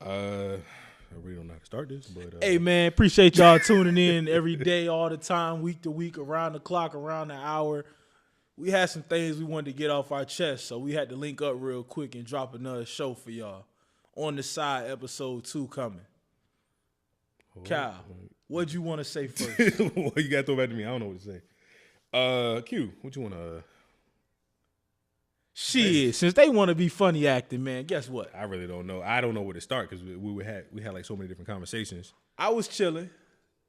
I really don't know how to start this, but Hey man, appreciate y'all tuning in every day, all the time, week to week, around the clock, around the hour. We had some things we wanted to get off our chest, so we had to link up real quick and drop another show for y'all. On the side, episode 2 coming. Kyle, what'd you want to say first? well, you got to throw back to me. I don't know what to say. Q, what you want to? Shit, since they want to be funny acting, man, guess what? I really don't know. I don't know where to start because we had like so many different conversations. I was chilling,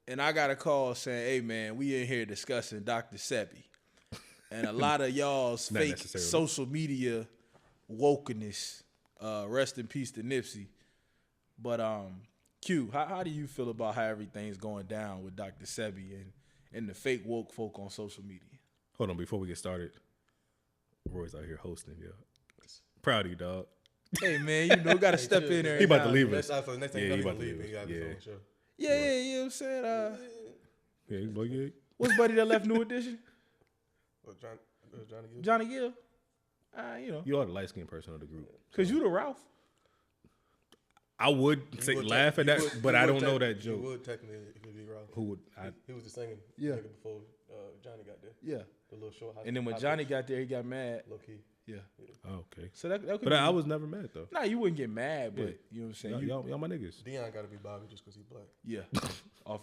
and I got a call saying, "Hey man, we in here discussing Dr. Sebi, and a lot of y'all's fake social media wokeness. Rest in peace to Nipsey." But Q, how do you feel about how everything's going down with Dr. Sebi and the fake woke folk on social media? Hold on, before we get started, Roy's out here hosting, yo. Proud of you, dog. Hey man, you know, gotta step in there. He about to leave us. Next thing he about to leave me. Yeah, you know what I'm saying? Yeah. What's buddy that left New Edition? Johnny Gill. Johnny Gill. You know. You are the light skinned person of the group. Cause you the Ralph. I would say laugh at that, but I don't know that joke. You would technically be Ralph. Who would? He was the singing before Johnny got there. Yeah. The little short. And then when Johnny got there, he got mad. Low key. Yeah. Oh, okay. So that could but I was never mad though. Nah, you wouldn't get mad, but you know what I'm saying. Y'all my niggas. Dion got to be Bobby just because he's black. Yeah. off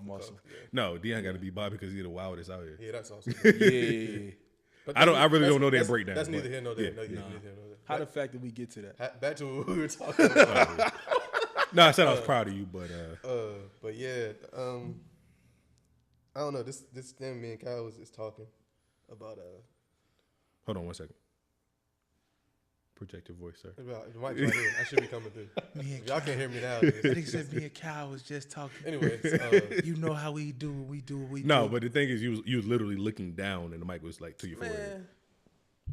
muscle. Yeah. No, Dion got to be Bobby because he's the wildest out here. Yeah, that's awesome. Yeah. But I really don't know their breakdown. That's neither here nor there. Yeah. How the fact that we get to that? Back to what we were talking about. No, I said I was proud of you, but yeah, I don't know. This thing me and Kyle was just talking about Hold on one second. Project your voice, sir. The mic's right here. I should be coming through. Y'all can't hear me now. I think said me and Kyle was just talking. Anyways, you know how we do. We do. No, but the thing is, you was literally looking down, and the mic was like to your forehead.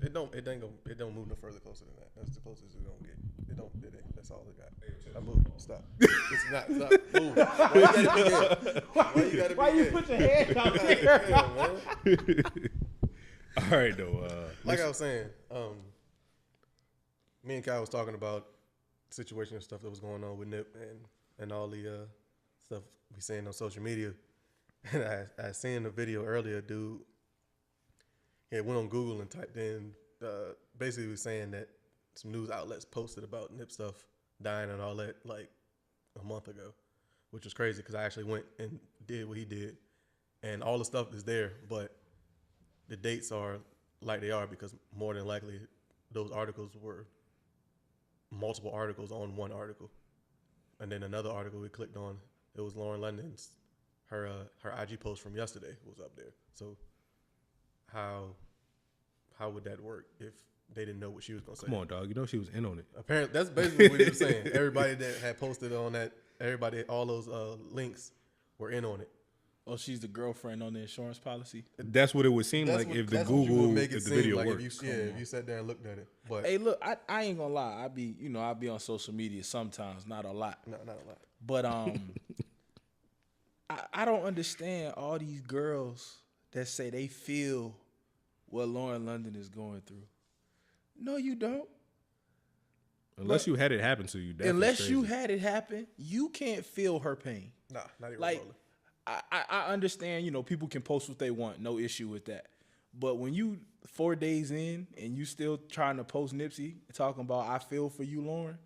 It don't move no further closer than that. That's the closest it's gonna get. It ain't. That's all it got. I move. Stop. It's not. Stop. Move. Why you put your hand out there? All right, though. Like I was saying, me and Kyle was talking about situation and stuff that was going on with Nip and all the stuff we saying on social media. And I seen a video earlier, dude. He went on Google and typed in, basically was saying that some news outlets posted about Nip stuff dying and all that like a month ago, which was crazy because I actually went and did what he did. And all the stuff is there, but the dates are like they are because more than likely those articles were multiple articles on one article. And then another article we clicked on, it was Lauren London's, her IG post from yesterday was up there. So how would that work if they didn't know what she was going to say? Come on, dog. You know she was in on it. Apparently, that's basically what he was saying. Everybody that had posted on that, all those links were in on it. Oh, she's the girlfriend on the insurance policy? That's what it would seem like if the video like worked. If you sat there and looked at it. But hey, look, I ain't gonna lie. I be on social media sometimes, not a lot. No, not a lot. But I don't understand all these girls that say they feel what Lauren London is going through. No, you don't. Unless you had it happen to you. Unless you had it happen, you can't feel her pain. Nah, not even like, I understand, people can post what they want. No issue with that. But when you 4 days in and you still trying to post Nipsey talking about, I feel for you, Lauren.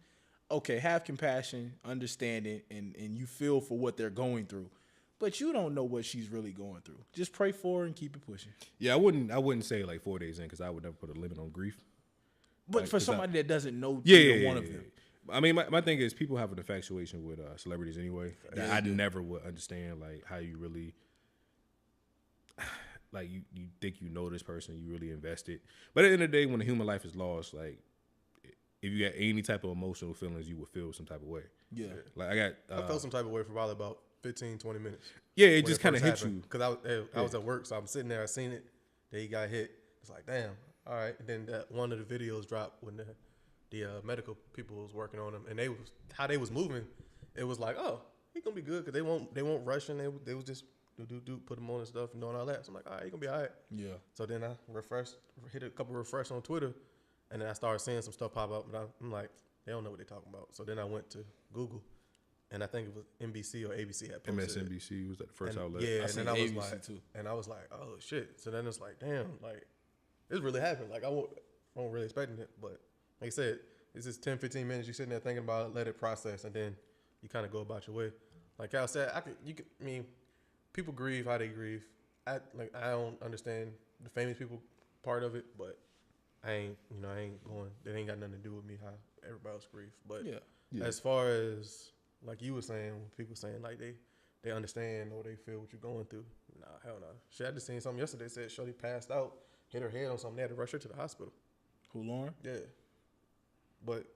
Okay, have compassion, understand it, and you feel for what they're going through. But you don't know what she's really going through. Just pray for her and keep it pushing. Yeah, I wouldn't say like 4 days in because I would never put a limit on grief. But like, for somebody that doesn't know one of them. I mean, my thing is people have an infatuation with celebrities anyway. I never would understand like how you really, like you think you know this person, you really invested. But at the end of the day, when a human life is lost, like if you got any type of emotional feelings, you would feel some type of way. Yeah. Like I felt some type of way for probably about 15, 20 minutes. Yeah, it just kind of hit you. Because I was at work, so I'm sitting there, I seen it, then he got hit. It's like, damn, all right. And then one of the videos dropped when the medical people was working on him, and how they was moving, it was like, oh, he gonna be good because they won't rush him. They was just do put him on and stuff and doing all that. So I'm like, all right, he gonna be all right. Yeah. So then I hit a couple refresh on Twitter, and then I started seeing some stuff pop up, and I'm like, they don't know what they're talking about. So then I went to Google, and I think it was NBC or ABC had posted MSNBC was that the first outlet. Yeah, I and seen then I was ABC like, too. and I was like, oh shit. So then it's like, damn, like this really happened. Like I wasn't really expecting it, but like I said, it's just 10, 15 minutes. You sitting there thinking about it, let it process, and then you kind of go about your way. Like Cal said, I mean, people grieve how they grieve. I don't understand the famous people part of it, but I ain't going. That ain't got nothing to do with me how everybody else grieve. But as far as like you were saying, when people saying like they understand or they feel what you're going through, nah, hell no. Shit, I just seen something yesterday said Shorty passed out, hit her head on something. They had to rush her to the hospital. Who, Lauren? Yeah. But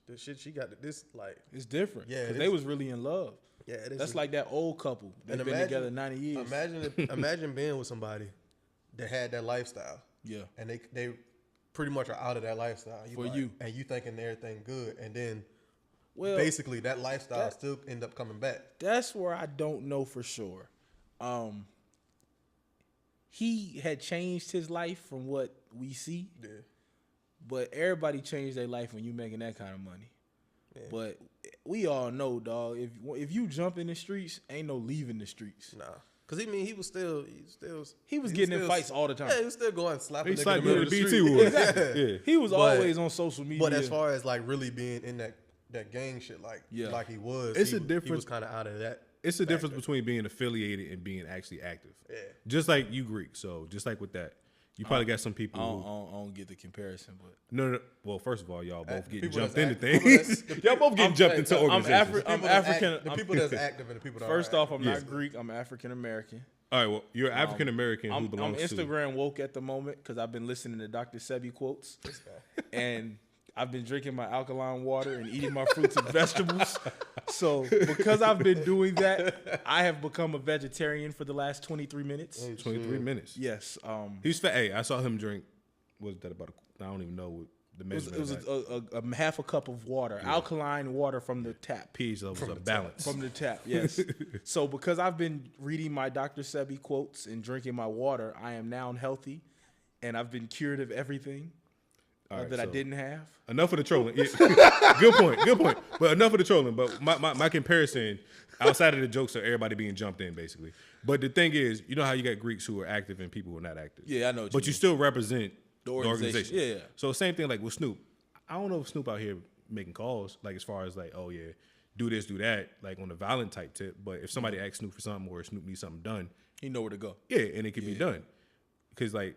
the shit she got, this like it's different. Yeah, because they was really in love. Yeah, it is. That's like that old couple that's been together 90 years. Imagine being with somebody that had that lifestyle. Yeah, and they pretty much are out of that lifestyle and you thinking everything good, and then basically that lifestyle still end up coming back. That's where I don't know for sure. He had changed his life from what we see. Yeah. But everybody changed their life when you making that kind of money. Yeah. But we all know, dog, if you jump in the streets, ain't no leaving the streets. Nah. Cause he was getting in fights all the time. Yeah, he was still going slapping niggas in the middle of the BT street. Exactly. Yeah. He was always on social media. But as far as like really being in that gang shit, like he was, he was kind of out of that. It's the difference between being affiliated and being actually active. Yeah. Just like you Greek. So just like with that, you probably got some people. I don't get the comparison, but no. Well, first of all, y'all both getting jumped into things. Y'all both getting jumped into organizations. I'm African. The people that's active and the people that first off, I'm not Greek. I'm African American. All right. Well, you're African American who I'm belongs to. I'm Instagram woke at the moment because I've been listening to Dr. Sebi quotes, and I've been drinking my alkaline water and eating my fruits and vegetables. So because I've been doing that, I have become a vegetarian for the last 23 minutes. 23 minutes. Yes. He's fat. Hey, I saw him drink. What was that about? I don't even know what the measurement. It was a half a cup of water, alkaline water from the tap. pH levels of balance from the tap. Yes. So because I've been reading my Dr. Sebi quotes and drinking my water, I am now healthy, and I've been cured of everything. That I didn't have. Enough of the trolling. Yeah. Good point. But enough of the trolling. But my comparison, outside of the jokes, are everybody being jumped in, basically. But the thing is, you know how you got Greeks who are active and people who are not active. Yeah, I know. But you still represent the organization. Yeah. So same thing like with Snoop. I don't know if Snoop out here making calls, like as far as like, oh yeah, do this, do that, like on the violent type tip. But if somebody asks Snoop for something or Snoop needs something done, he know where to go. Yeah, and it can be done. Because like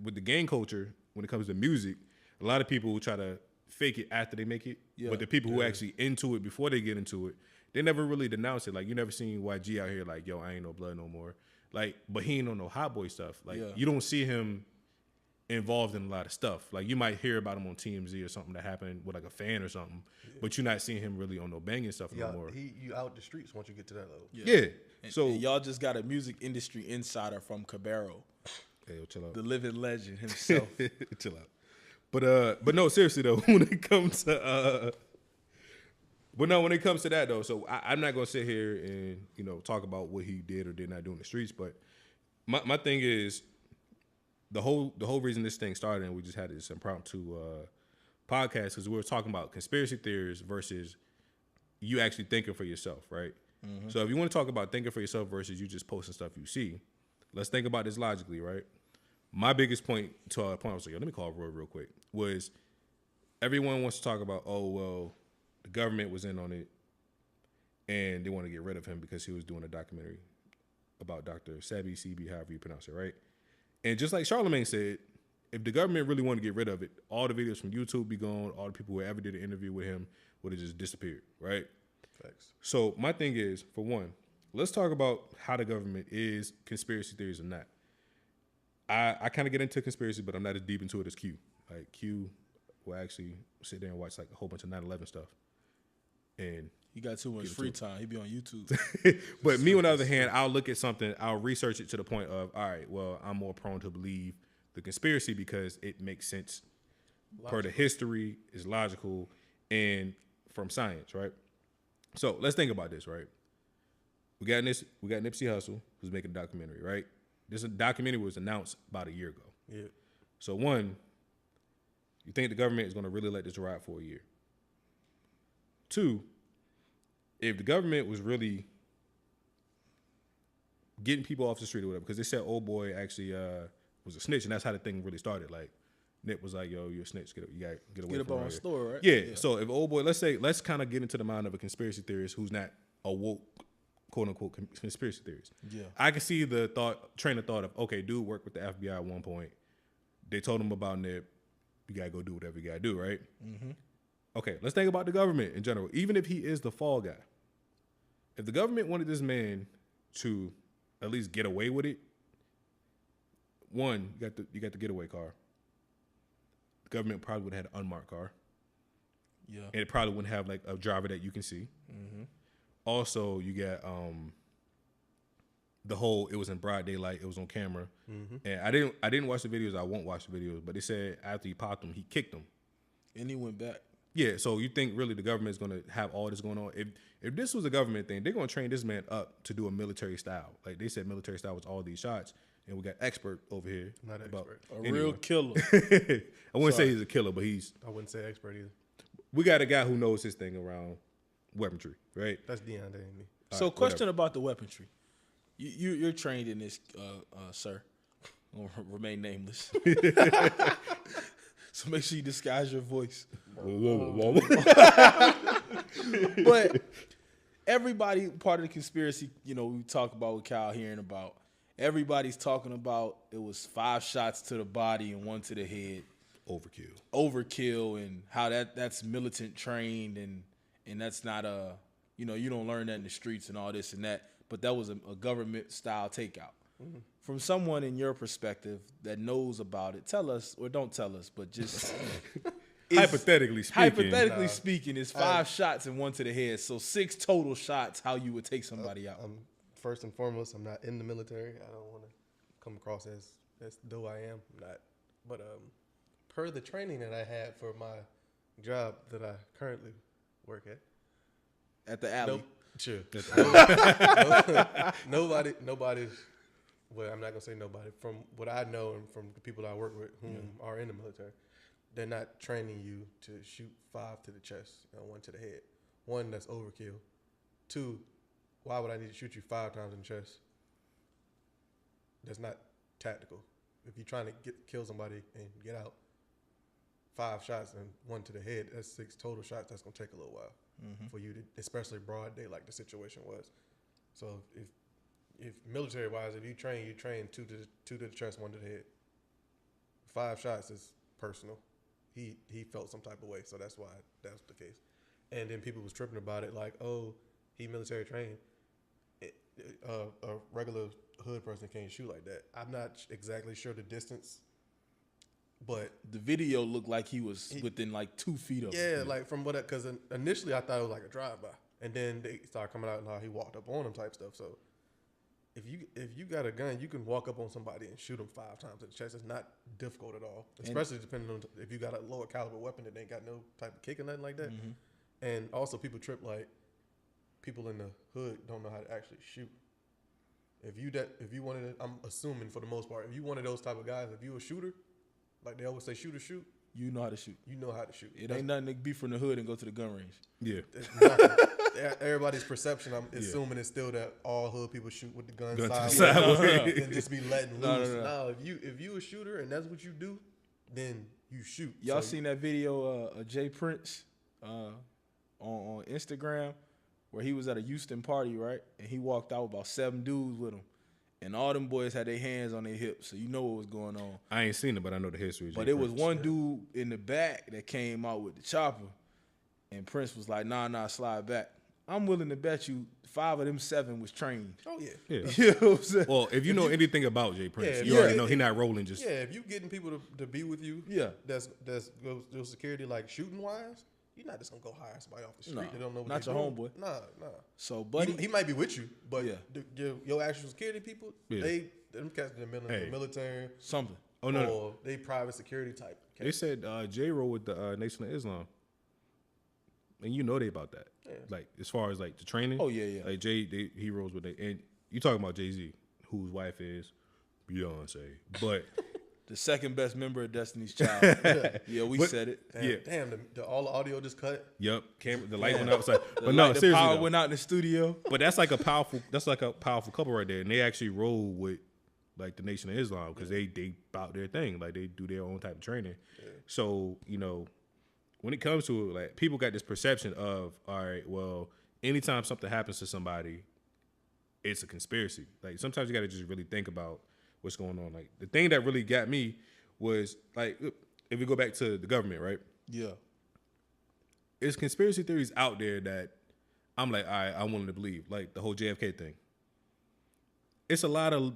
with the gang culture, when it comes to music, a lot of people try to fake it after they make it. Yeah. But the people who actually into it before they get into it, they never really denounce it. Like you never seen YG out here like, yo, I ain't no blood no more. Like, but he ain't on no hot boy stuff. Like you don't see him involved in a lot of stuff. Like you might hear about him on TMZ or something that happened with like a fan or something, but you're not seeing him really on no banging stuff no more. You out the streets once you get to that level. Yeah. So and y'all just got a music industry insider from Cabero. Hey, yo, chill out. The living legend himself. Chill out. But no, seriously though, when it comes to that though, so I'm not gonna sit here and talk about what he did or did not do in the streets. But my thing is the whole reason this thing started, and we just had this impromptu podcast because we were talking about conspiracy theories versus you actually thinking for yourself, right? Mm-hmm. So if you want to talk about thinking for yourself versus you just posting stuff you see, let's think about this logically, right? My biggest point to our point, I was like, let me call Roy real quick, was everyone wants to talk about, oh, well, the government was in on it and they want to get rid of him because he was doing a documentary about Dr. Sebi, however you pronounce it, right? And just like Charlamagne said, if the government really wanted to get rid of it, all the videos from YouTube be gone, all the people who ever did an interview with him would have just disappeared, right? Facts. So my thing is, for one, let's talk about how the government is conspiracy theories or not. I kind of get into conspiracy, but I'm not as deep into it as Q. Like Q will actually sit there and watch like a whole bunch of 9/11 stuff. And he got too much free time. He be on YouTube. But me, on the other hand, I'll look at something, I'll research it to the point of, all right, well, I'm more prone to believe the conspiracy because it makes sense per the history, is logical, and from science, right? So let's think about this, right? We got Nipsey Hussle, who's making a documentary, right? This documentary was announced about a year ago. Yeah. So one, you think the government is going to really let this ride for a year? 2, if the government was really getting people off the street or whatever, because they said old boy actually was a snitch, and that's how the thing really started. Like, Nip was like, "Yo, you're a snitch. You got get away Get from up on here." store, right? Yeah. So if old boy, let's kind of get into the mind of a conspiracy theorist who's not a woke, quote unquote, conspiracy theorist. Yeah. I can see the train of thought of, okay, dude worked with the FBI at one point. They told him about Nip. You gotta go do whatever you gotta do, right? Mm-hmm. Okay, let's think about the government in general. Even if he is the fall guy, if the government wanted this man to at least get away with it, one, you got the getaway car. The government probably would have had an unmarked car. Yeah. And it probably wouldn't have like a driver that you can see. Mm-hmm. Also, you got the whole, it was in broad daylight, it was on camera. Mm-hmm. And I didn't watch the videos, I won't watch the videos, but they said after he popped him, he kicked him. And he went back. Yeah, so you think really the government is going to have all this going on? If this was a government thing, they're going to train this man up to do a military style. Like they said military style was all these shots, and we got expert over here. Not expert. Real killer. I wouldn't say he's a killer, but I wouldn't say expert either. We got a guy who knows his thing around weaponry, right? That's Deion, that ain't me. So question about the weaponry. You're trained in this, sir. I'm gonna remain nameless. So make sure you disguise your voice. But everybody, part of the conspiracy, we talk about with Kyle hearing about, everybody's talking about it was 5 shots to the body and 1 to the head. Overkill, and how that's militant trained, and that's not you don't learn that in the streets and all this and that, but that was a government style takeout. Mm-hmm. From someone in your perspective that knows about it, tell us, or don't tell us, but just hypothetically speaking, it's 5 shots and 1 to the head, so 6 total shots. How you would take somebody out? First and foremost, I'm not in the military. I don't want to come across as though I am. I'm not, but per the training that I had for my job that I currently work at the alley. Nope. Sure. Nobody's. Well, I'm not gonna say nobody. From what I know and from the people I work with who are in the military, they're not training you to shoot 5 to the chest and 1 to the head. 1, that's overkill. 2, why would I need to shoot you 5 times in the chest? That's not tactical. If you're trying to kill somebody and get out, 5 shots and 1 to the head, that's 6 total shots. That's gonna take a little while for you to, especially broad day like the situation was. So if military wise, if you train 2 to the chest, 1 to the head. 5 shots is personal. He felt some type of way, so that's why that's the case. And then people was tripping about it, like, oh, he military trained. A regular hood person can't shoot like that. I'm not exactly sure the distance, but the video looked like he was within like 2 feet of him. Yeah, like from what, because initially I thought it was like a drive-by, and then they started coming out and how he walked up on him type stuff. So if you got a gun, you can walk up on somebody and shoot them 5 times in the chest. It's not difficult at all, especially depending on if you got a lower caliber weapon that ain't got no type of kick or nothing like that. Mm-hmm. And also people trip like people in the hood don't know how to actually shoot. If you wanted to, I'm assuming for the most part, if you one of those type of guys, if you a shooter, like they always say, shoot or shoot. You know how to shoot. You know how to shoot. It ain't nothing to be from the hood and go to the gun range. Yeah. Everybody's perception, I'm assuming, is still that all hood people shoot with the gun sideways and just be letting loose. No, if you a shooter and that's what you do, then you shoot. Y'all seen that video of Jay Prince on Instagram where he was at a Houston party, right? And he walked out with about 7 dudes with him. And all them boys had their hands on their hips, so you know what was going on. I ain't seen it, but I know the history. But it was one dude in the back that came out with the chopper, and Prince was like, nah, slide back. I'm willing to bet you 5 of them 7 was trained. Oh, yeah. You know what I'm saying? Well, if you know anything about Jay Prince, you already know he not rolling just... Yeah, if you getting people to be with you, that's goes security, like shooting-wise, you're not just going to go hire somebody off the street that don't know what not your homeboy. Nah. So, buddy... He might be with you, but your actual security people, them cats in the military. Something. Oh, no. Or they private security type. They said Jay rolled with the Nation of Islam. And you know they about that. Yeah. Like, as far as, like, the training. Oh, yeah. Like, Jay, he rolls with it. And you talking about Jay-Z, whose wife is Beyonce. But The second best member of Destiny's Child. Yeah, we said it. Damn, all the audio just cut. Yep, the light went outside. But no, seriously, the power though, went out in the studio. But that's like a powerful couple right there, and they actually roll with like the Nation of Islam because they bout their thing, like they do their own type of training. Yeah. So when it comes to it, like people got this perception of, all right, well, anytime something happens to somebody, it's a conspiracy. Like sometimes you got to just really think about what's going on. Like the thing that really got me was like, if we go back to the government, right? Yeah. There's conspiracy theories out there that I'm like, all right, I'm willing to believe. Like the whole JFK thing. It's a lot of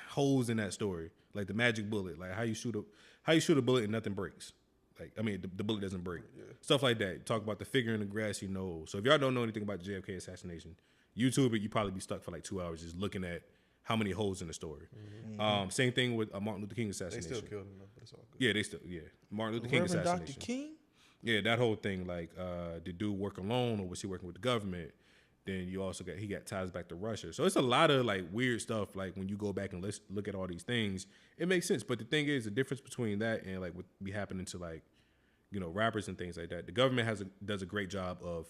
holes in that story. Like the magic bullet, like how you shoot a bullet and nothing breaks. Like, I mean, the bullet doesn't break. Yeah. Stuff like that. Talk about the figure in the grassy knoll. So if y'all don't know anything about the JFK assassination, YouTube it, you probably be stuck for like 2 hours just looking at how many holes in the story. Mm-hmm. Same thing with Martin Luther King assassination. They still killed him, but it's all good. Yeah, Martin Luther King assassination. Dr. King? Yeah, that whole thing, like, did dude work alone or was he working with the government? Then you also he got ties back to Russia. So it's a lot of like weird stuff. Like when you go back and look at all these things, it makes sense. But the thing is, the difference between that and like what be happening to like, rappers and things like that, the government does a great job of,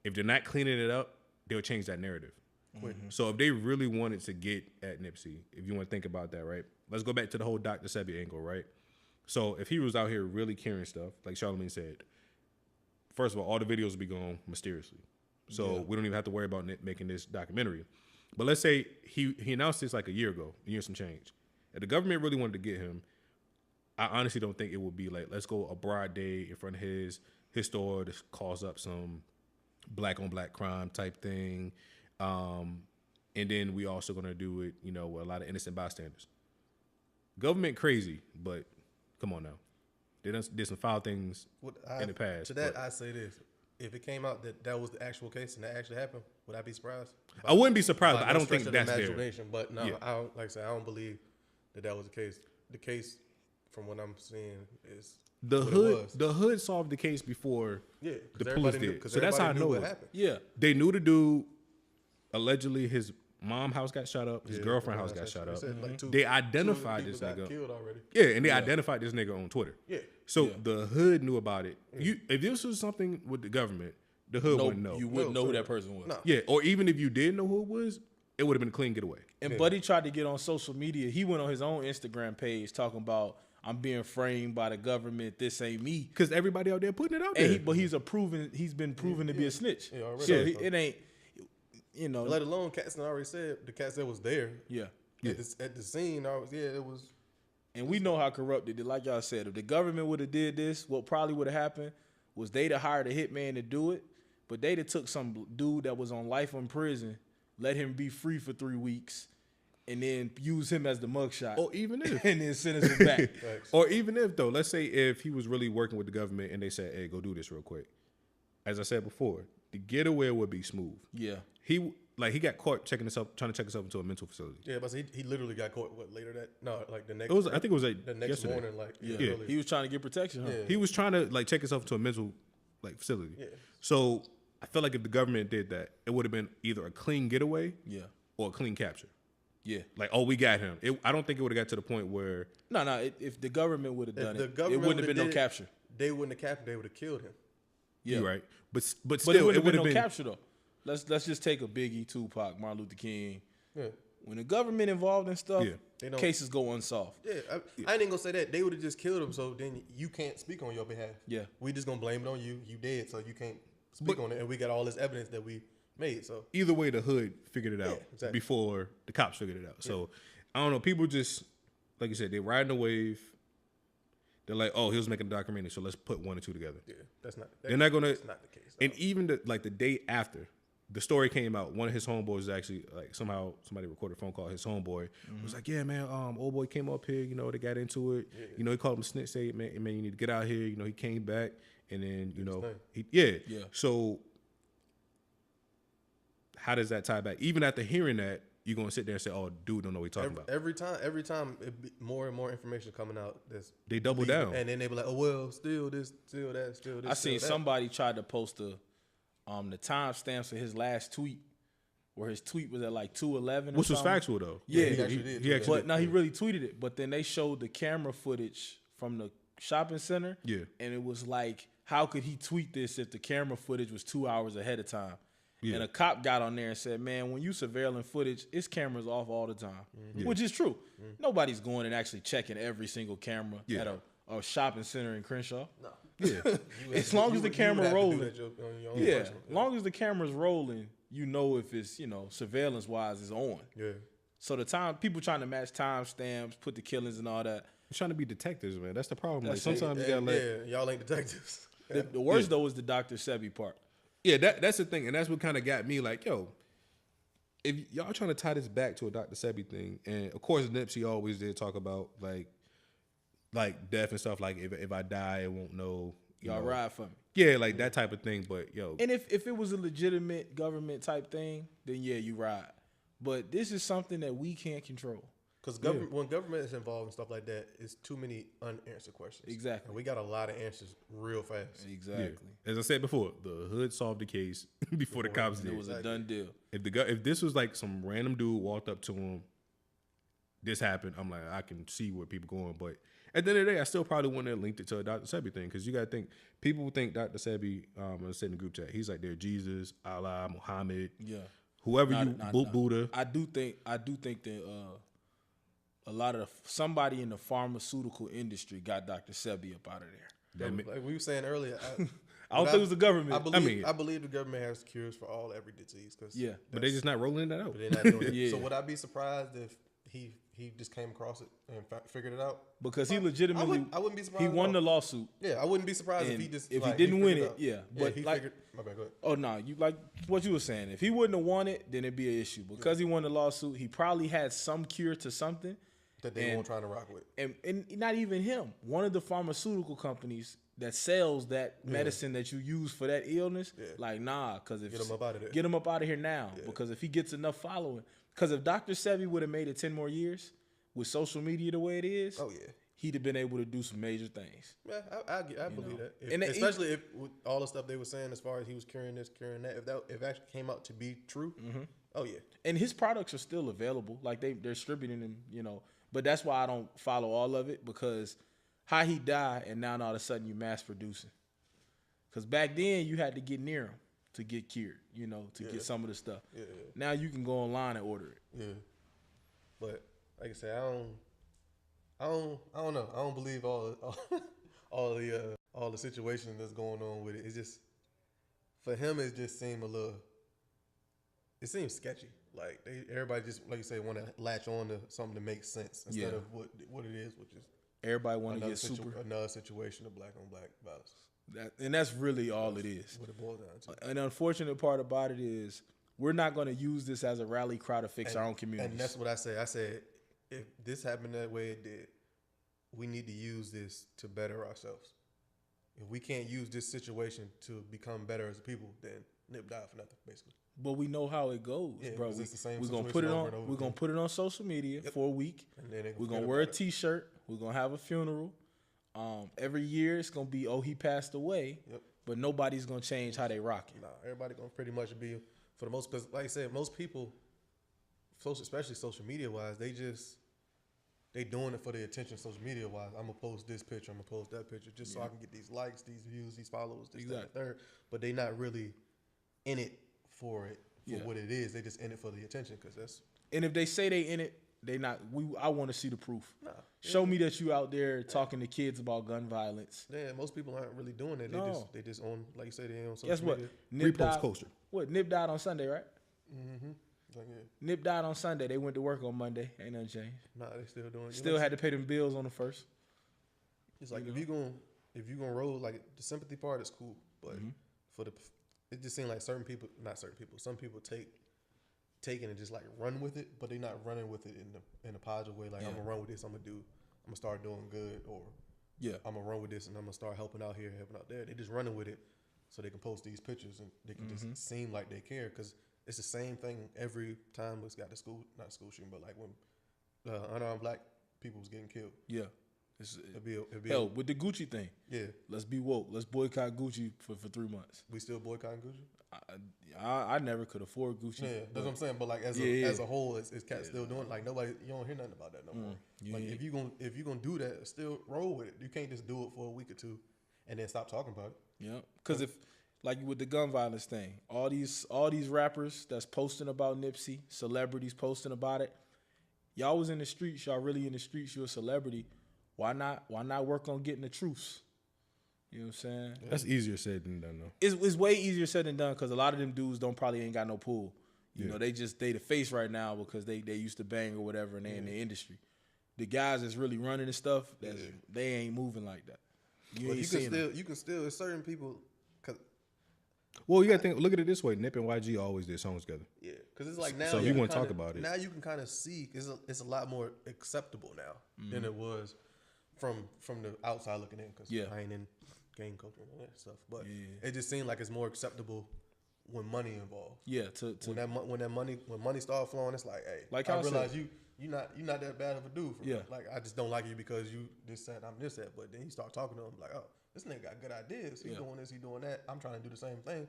if they're not cleaning it up, they'll change that narrative. Mm-hmm. So if they really wanted to get at Nipsey, if you want to think about that, right? Let's go back to the whole Dr. Sebi angle, right? So if he was out here really carrying stuff, like Charlamagne said, first of all the videos would be gone mysteriously. So we don't even have to worry about making this documentary. But let's say he announced this like a year ago, a year and some change. If the government really wanted to get him, I honestly don't think it would be like, let's go a broad day in front of his store to cause up some black on black crime type thing. And then we also going to do it, with a lot of innocent bystanders. Government crazy, but come on now. They did some foul things in the past. To that, I say this. If it came out that was the actual case and that actually happened, would I be surprised? I wouldn't be surprised, but I don't think that's there. But no, I don't, like I said, I don't believe that was the case. The case, from what I'm seeing, is the hood. The hood solved the case before the police did. So that's how I know it happened. Yeah, they knew the dude. Allegedly, his mom house got shot up. His girlfriend house got shot up. They identified this nigga. Killed already. Yeah, and they identified this nigga on Twitter. Yeah. So the hood knew about it. If this was something with the government, the hood wouldn't know. You wouldn't know who that person was. No. Yeah, or even if you did know who it was, it would have been a clean getaway. And Buddy tried to get on social media. He went on his own Instagram page talking about, I'm being framed by the government. This ain't me. Because everybody out there putting it out there. But he's been proven to be a snitch. Yeah, already. So it ain't. Let alone Katzman already said the cats that was there. Yeah. At the scene, it was. And we know how corrupted, like y'all said, if the government would have did this, what probably would have happened was they'd have hired a hitman to do it, but they'd have took some dude that was on life in prison, let him be free for 3 weeks, and then use him as the mugshot. Or even if. And then sentence him back. Or even if, though, let's say if he was really working with the government and they said, hey, go do this real quick. As I said before, the getaway would be smooth. Yeah. He got caught trying to check himself into a mental facility. Yeah, but he literally got caught. What later that? No, like the next. I think it was the next yesterday. Morning. Like he was trying to get protection. Huh? Yeah. He was trying to check himself into a mental facility. Yeah. So I feel like if the government did that, it would have been either a clean getaway, or a clean capture. Yeah. Like, oh, we got him. I don't think it would have got to the point where. No. If the government would have done it wouldn't have been no capture. They wouldn't have captured. They would have killed him. Yeah. You're right. But still, it wouldn't have been no capture though. Let's just take a Biggie, Tupac, Martin Luther King. Yeah. When the government involved in stuff, cases go unsolved. Yeah, I ain't gonna say that. They would have just killed him, so then you can't speak on your behalf. Yeah. We just gonna blame it on you. You dead, so you can't speak on it. And we got all this evidence that we made. So either way, the hood figured it out before the cops figured it out. So I don't know. People just, like you said, they riding the wave. They're like, oh, he was making a documentary, so let's put 1 and 2 together. Yeah, they're not gonna. That's not the case. And even the day after the story came out, one of his homeboys actually, like, somehow somebody recorded a phone call. His homeboy was like, yeah, man, old boy came up here, they got into it. Yeah. He called him a snitch, say, man, you need to get out here. He came back, and then, So how does that tie back? Even after hearing that, you're going to sit there and say, oh, dude don't know what he's talking about. Every time more and more information coming out. They double down. And then they be like, oh, well, still this, still that, I seen somebody tried to post the timestamps of his last tweet where his tweet was at like 211, which was factual though. Yeah, he actually did. He actually but now he really tweeted it. But then they showed the camera footage from the shopping center. Yeah, and it was like, how could he tweet this if the camera footage was 2 hours ahead of time? Yeah. And a cop got on there and said, man, when you surveilling footage, it's cameras off all the time, which is true. Nobody's going and actually checking every single camera at a shopping center in Crenshaw. No. Yeah. As long as the camera rolling. As long as the camera's rolling, you know if it's, surveillance wise is on. Yeah. So the time people trying to match timestamps, put the killings and all that. You're trying to be detectives, man. That's the problem. Like sometimes you gotta y'all ain't detectives. The worst though is the Dr. Sebi part. Yeah, that's the thing, and that's what kind of got me like, yo, if y'all trying to tie this back to a Dr. Sebi thing, and of course Nipsey always did talk about like death and stuff, like if I die, I won't know. Y'all ride for me. Yeah, like that type of thing. But yo, and if it was a legitimate government type thing, then yeah, you ride. But this is something that we can't control. Because when government is involved and stuff like that, it's too many unanswered questions. Exactly. And we got a lot of answers real fast. Exactly. Yeah. As I said before, the hood solved the case before the cops did. It was a done deal. If this was like some random dude walked up to him, this happened, I'm like, I can see where people going. But at the end of the day, I still probably wouldn't have linked it to a Dr. Sebi thing, because you got to think, people think Dr. Sebi, I said in the group chat, he's like their Jesus, Allah, Muhammad, whoever Buddha. I do think that a lot of somebody in the pharmaceutical industry got Dr. Sebi up out of there. Like we were saying earlier, I don't think it was the government. I believe the government has cures for every disease. But they're just not rolling that out. But they're not doing it. So would I be surprised if he just came across it and figured it out? Because he legitimately, I wouldn't be surprised. He won the lawsuit. Yeah, I wouldn't be surprised if he didn't win it. Yeah, but he like, figured. My bad, go ahead. Oh no, you like what you were saying. If he wouldn't have won it, then it'd be an issue. Because he won the lawsuit, he probably had some cure to something that they weren't trying to rock with. And not even him. One of the pharmaceutical companies that sells that medicine that you use for that illness, like, nah, because if get him up out of there. Get him up out of here now. Because if he gets enough following, because if Dr. Sebi would have made it 10 more years with social media the way it is, he'd have been able to do some major things. Yeah, I believe that. Especially if with all the stuff they were saying as far as he was curing this, curing that, if it actually came out to be true, And his products are still available. Like they're distributing them, But that's why I don't follow all of it, because how he died and now all of a sudden you mass producing. Because back then you had to get near him to get cured, to get some of the stuff. Yeah. Now you can go online and order it. Yeah. But like I said, I don't know. I don't believe all the situation that's going on with it. It's just, for him, it just seemed it seems sketchy. Like everybody just, like you say, want to latch on to something that makes sense instead of what it is, which is everybody want to get another situation of black on black violence. And that's really all it is. What it boils down to. An unfortunate part about it is we're not going to use this as a rally cry to fix our own communities. And that's what I say. I said, if this happened that way it did, we need to use this to better ourselves. If we can't use this situation to become better as a people, then Nip died for nothing, basically. But we know how it goes, bro. We're gonna put it on. We're gonna put it on social media for a week. And then we're gonna wear a T-shirt. We're gonna have a funeral. Every year it's gonna be, he passed away. Yep. But nobody's gonna change how they rock it. Nah, everybody gonna pretty much be, for the most, because like I said, most people, especially social media wise, they doing it for the attention social media wise. I'm gonna post this picture. I'm gonna post that picture just so I can get these likes, these views, these followers, this, that, and the third. But they not really in it for what it is. They just in it for the attention, because that's. And if they say they in it, they not. I want to see the proof. Nah, show me that you out there talking to kids about gun violence. Yeah, most people aren't really doing it. They just on, like you say, they on social Guess what? media. Nip Repost culture. Nip died on Sunday, right? Mm-hmm. Nip died on Sunday. They went to work on Monday. Ain't nothing changed. Nah, they still doing it. Still had to pay them bills on the first. It's like if you gonna roll, like the sympathy part is cool, but it just seems like some people take it and just like run with it, but they're not running with it in a positive way. Like I'm gonna run with this, I'm gonna start doing good, or I'm gonna run with this and I'm gonna start helping out here, helping out there. They just running with it so they can post these pictures and they can just seem like they care, because it's the same thing every time it's got not school shooting, but like when unarmed black people was getting killed. Yeah. Hell, with the Gucci thing. Yeah. Let's be woke. Let's boycott Gucci for 3 months. We still boycotting Gucci? I never could afford Gucci. Yeah, that's what I'm saying. But like as a whole, is cat still doing like nobody? You don't hear nothing about that no more. Like if you gonna do that, still roll with it. You can't just do it for a week or two and then stop talking about it. Yeah, because if like with the gun violence thing, all these rappers that's posting about Nipsey, celebrities posting about it, y'all was in the streets. Y'all really in the streets. You're a celebrity. Why not work on getting the truce? You know what I'm saying? That's easier said than done, though. It's way easier said than done because a lot of them dudes probably ain't got no pull. You know, they the face right now because they used to bang or whatever and they in the industry. The guys that's really running and stuff, they ain't moving like that. You can still, there's certain people. Well, you got to think. Look at it this way: Nip and YG always did songs together. Yeah, because it's like now. So you want to talk about it? Now you can kind of see it's a lot more acceptable now than it was from the outside looking in. Because I ain't in gang culture and all that stuff, but it just seemed like it's more acceptable when money involved. Yeah, when money started flowing, it's like, hey, like I realize you're not that bad of a dude. Like I just don't like you because you this that I'm this that. But then you start talking to him like, oh, this nigga got good ideas. He's doing this, he's doing that. I'm trying to do the same thing.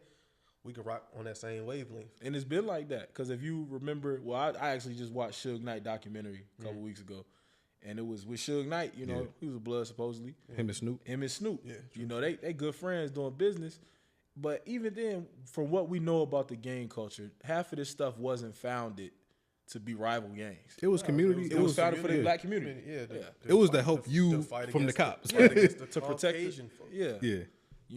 We can rock on that same wavelength. And it's been like that because if you remember, well, I actually just watched Suge Knight documentary a couple weeks ago. And it was with Suge Knight, you know, he was a blood supposedly. Him and Snoop. Yeah, you know, they good friends doing business. But even then, from what we know about the gang culture, half of this stuff wasn't founded to be rival gangs. It was community. It was founded for the black community. It was to help you from the cops. To protect Asian folks. The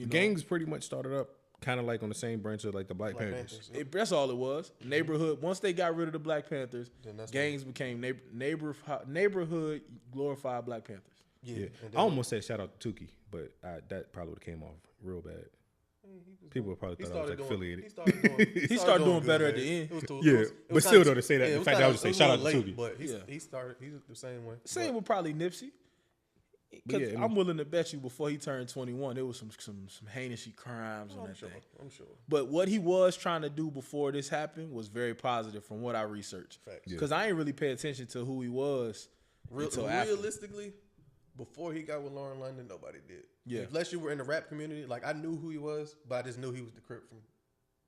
gangs pretty much started up kind of like on the same branch of like the Black Panthers. That's all it was. Neighborhood. Once they got rid of the Black Panthers, gangs became neighborhood glorified Black Panthers. Yeah. I almost said shout out to Tukey, but that probably would have came off real bad. People probably thought I was like affiliated. He started doing better at the end. But still though to say that, the fact that I would say shout out to Tukey. But he's the same way. Same with probably Nipsey. Because I'm willing to bet you before he turned 21, there was some heinous crimes on that thing. I'm sure. But what he was trying to do before this happened was very positive from what I researched. Because I ain't really pay attention to who he was until realistically, before he got with Lauren London, nobody did. Yeah. Unless you were in the rap community, like I knew who he was, but I just knew he was the Crip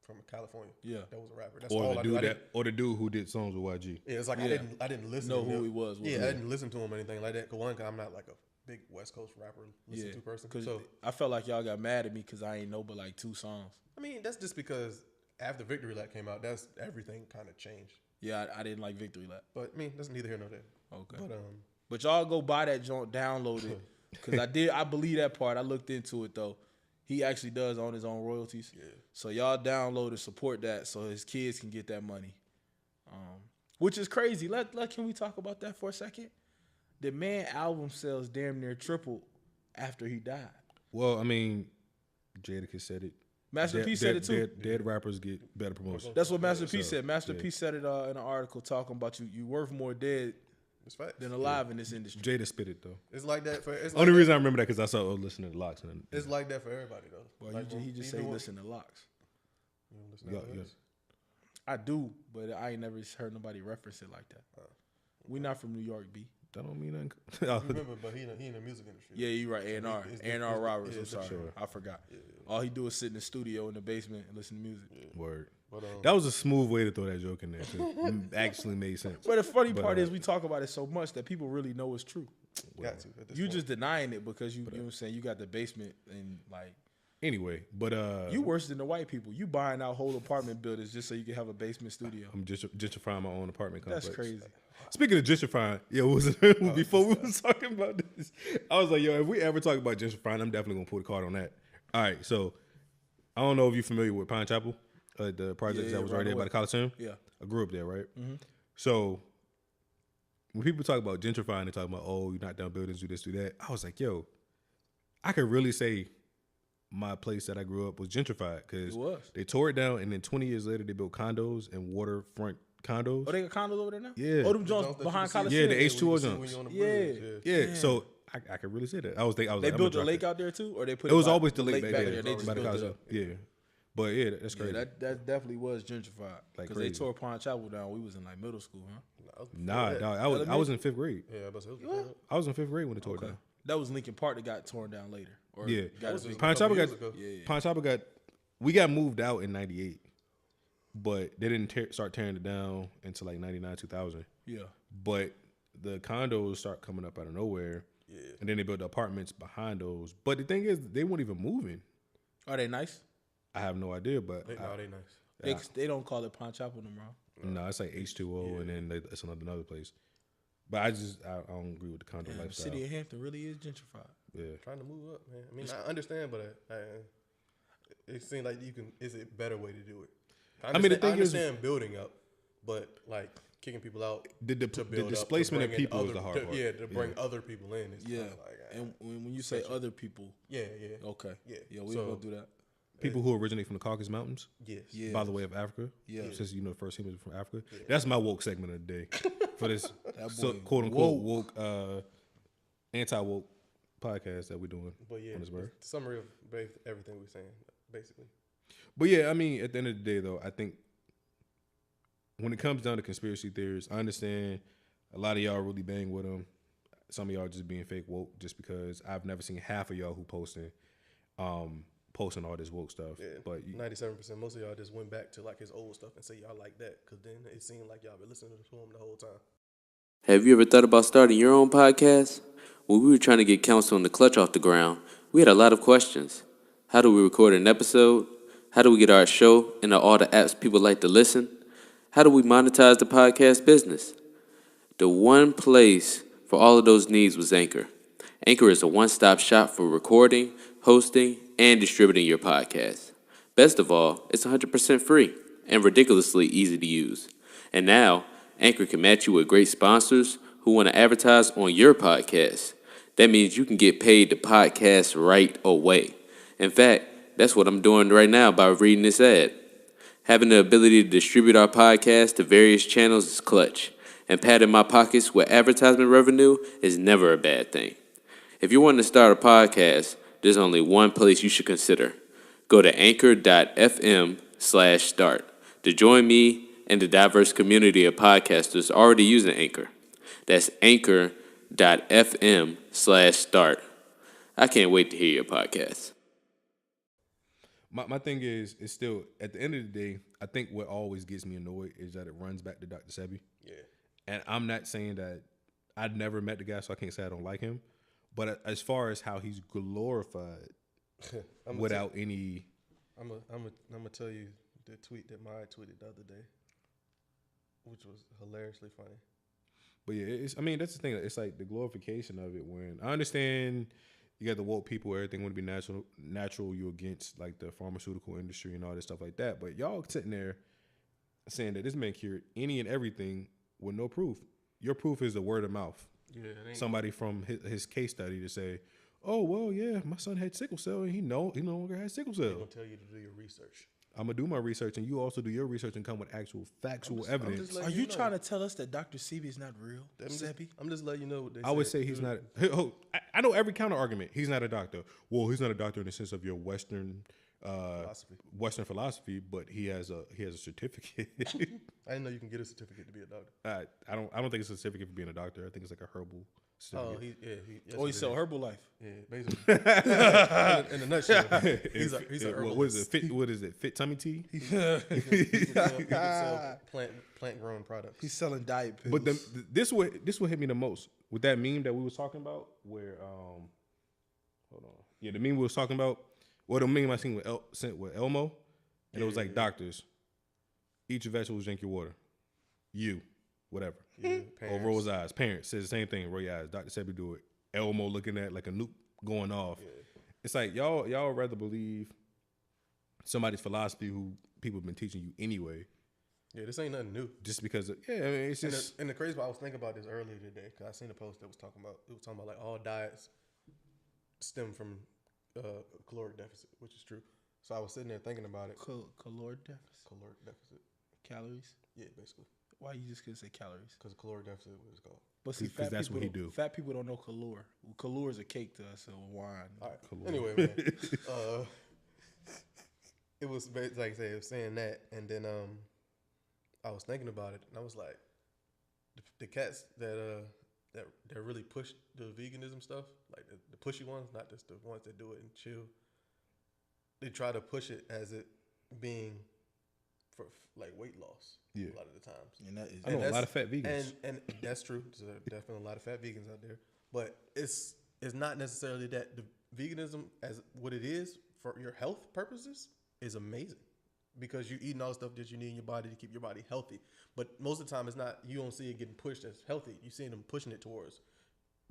from California. Yeah. That was a rapper. That's all I knew. Or the dude who did songs with YG. Yeah, it's like I didn't listen to who he was. I didn't listen to him or anything like that. Cause I'm not like a big West Coast rapper listen to person. So I felt like y'all got mad at me because I ain't know but like 2 songs. I mean, that's just because after Victory Lap came out, that's everything kind of changed. Yeah, I didn't like Victory Lap. But I mean, that's neither here nor there. Okay. But y'all go buy that joint, download it. Because I believe that part. I looked into it though. He actually does own his own royalties. Yeah. So y'all download and support that so his kids can get that money. Which is crazy. Can we talk about that for a second? The man album sales damn near tripled after he died. Well, I mean, Jadakiss said it. Master P said it too. Dead rappers get better promotion. That's what Master P said. Master P said it in an article talking about you worth more dead than alive in this industry. Jada spit it though. It's like that for. Only reason I remember that because I saw listening to Locks. It's like that for everybody though. Well, he just say listen to Locks. You don't listen to Locks? I do, but I ain't never heard nobody reference it like that. We not from New York, B. That don't mean nothing. Remember, but he in the music industry. Yeah, you're right. A&R Roberts. I'm sorry, I forgot. All he do is sit in the studio in the basement and listen to music. Word. But, that was a smooth way to throw that joke in there. It actually made sense. But the funny part is we talk about it so much that people really know it's true. Got to. You just denying it because you know what I'm saying. You got the basement and like. Anyway, but you worse than the white people. You buying out whole apartment buildings just so you can have a basement studio. I'm gentrifying my own apartment complex. That's crazy. Speaking of gentrifying, before we was talking about this, I was like, yo, if we ever talk about gentrifying, I'm definitely gonna put a card on that. All right, so I don't know if you're familiar with Pine Chapel, the project that was right there by the Coliseum. Yeah, I grew up there, right? Mm-hmm. So when people talk about gentrifying, they talk about, oh, you're not done buildings, do this, do that. I was like, yo, I could really say my place that I grew up was gentrified because they tore it down and then 20 years later they built condos and waterfront condos. Oh, they got condos over there now? Yeah. Oh, them joints behind Coliseum? Yeah, the H2O joints. Yeah. So I could really say that. I was they like, built the lake out there too? Or they put it was always the lake back there. They just built it up. Yeah. But yeah, that's crazy. Yeah, that definitely was gentrified. Because they tore Pine Chapel down. We was in like middle school, huh? Nah, dog, I was in 5th grade. Yeah, I was in 5th grade when they tore it down. That was Lincoln Park that got torn down later. Or Yeah, Pine Chopper got we got moved out in '98, but they didn't start tearing it down until like '99, 2000. Yeah, but the condos start coming up out of nowhere. Yeah, and then they built the apartments behind those. But the thing is, they weren't even moving. Are they nice? I have no idea, but they nice. They don't call it Pine Chopper no more. No, it's like H2O, and then it's another place. But I don't agree with the condo lifestyle. The city of Hampton really is gentrified. Yeah, trying to move up, man. I mean, I understand, but it seems like is a better way to do it. I understand building up, but like kicking people out. The displacement of people is the hard part. Yeah, to bring other people in. Is and when you say other people, okay, we gonna do that. People who originate from the Caucasus Mountains, by the way of Africa, since the first humans from Africa. That's my woke segment of the day for this quote unquote woke anti-woke podcast that we're doing. But yeah, it's the summary of everything we're saying, basically. But yeah, I mean, at the end of the day, though, I think when it comes down to conspiracy theories, I understand a lot of y'all really bang with them. Some of y'all just being fake woke just because I've never seen half of y'all who posting all this woke stuff. Yeah, but 97%, most of y'all just went back to like his old stuff and say y'all like that because then it seemed like y'all been listening to him the whole time. Have you ever thought about starting your own podcast? When we were trying to get Counsel and the Clutch off the ground, we had a lot of questions. How do we record an episode? How do we get our show into all the apps people like to listen? How do we monetize the podcast business? The one place for all of those needs was Anchor. Anchor is a one-stop shop for recording, hosting, and distributing your podcast. Best of all, it's 100% free and ridiculously easy to use. And now, Anchor can match you with great sponsors who want to advertise on your podcast. That means you can get paid to podcast right away. In fact, that's what I'm doing right now by reading this ad. Having the ability to distribute our podcast to various channels is clutch, and padding my pockets with advertisement revenue is never a bad thing. If you want to start a podcast, there's only one place you should consider. Go to anchor.fm/start to join me and the diverse community of podcasters already using Anchor. That's anchor.fm/start. I can't wait to hear your podcast. My thing is, it's still, at the end of the day, I think what always gets me annoyed is that it runs back to Dr. Sebi. Yeah. And I'm not saying that I'd never met the guy, so I can't say I don't like him. But as far as how he's glorified without any... I'm gonna tell you the tweet that Maya tweeted the other day, which was hilariously funny. But yeah, that's the thing. It's like the glorification of it. When I understand you got the woke people where everything would be natural, you're against like the pharmaceutical industry and all this stuff like that. But y'all sitting there saying that this man cured any and everything with no proof. Your proof is the word of mouth. Yeah, somebody from his case study to say, oh, well, yeah, my son had sickle cell and he no longer has sickle cell. They're going to tell you to do your research. I'm going to do my research and you also do your research and come with actual factual evidence. Are you trying to tell us that Dr. Sebi is not real, Sebi? I'm just letting you know what they I would say he's not. I know every counter argument. He's not a doctor. Well, he's not a doctor in the sense of your Western philosophy, but he has a certificate. I didn't know you can get a certificate to be a doctor. I don't think it's a certificate for being a doctor. I think it's like a herbal certificate. He sell Herbalife. Yeah, basically. in a nutshell, he's a herbalist. What is it? Fit tummy tea? He can sell plant grown products. He's selling diet pills. But this would hit me the most with that meme that we was talking about. Where hold on, the meme we was talking about. Well, the meme I seen with Elmo, and it was like doctors. Eat your vegetables, drink your water. You, whatever. Yeah, or roll his eyes. Parents says the same thing. Roll your eyes. Dr. Sebi do it. Elmo looking at like a nuke going off. Yeah. It's like y'all rather believe somebody's philosophy who people have been teaching you anyway. Yeah, this ain't nothing new. Just because it's just. And the crazy part, I was thinking about this earlier today because I seen a post that was talking about like all diets stem from caloric deficit, which is true. So I was sitting there thinking about it. Caloric deficit? Caloric deficit. Calories? Yeah, basically. Why you just couldn't say calories? Because caloric deficit is what it's called. But see, that's what he do. Fat people don't know calor. Calor is a cake to us, or wine. All right. Calor. Anyway, man, it was like I say, it was saying that, and then I was thinking about it, and I was like, the cats that that really push the veganism stuff, like the pushy ones, not just the ones that do it and chill. They try to push it as it being for like weight loss. Yeah. A lot of the times. And that is, I know a lot of fat vegans. And that's true. There's definitely a lot of fat vegans out there. But it's not necessarily that. The veganism as what it is for your health purposes is amazing. Because you're eating all the stuff that you need in your body to keep your body healthy. But most of the time, it's not. You don't see it getting pushed as healthy. You see them pushing it towards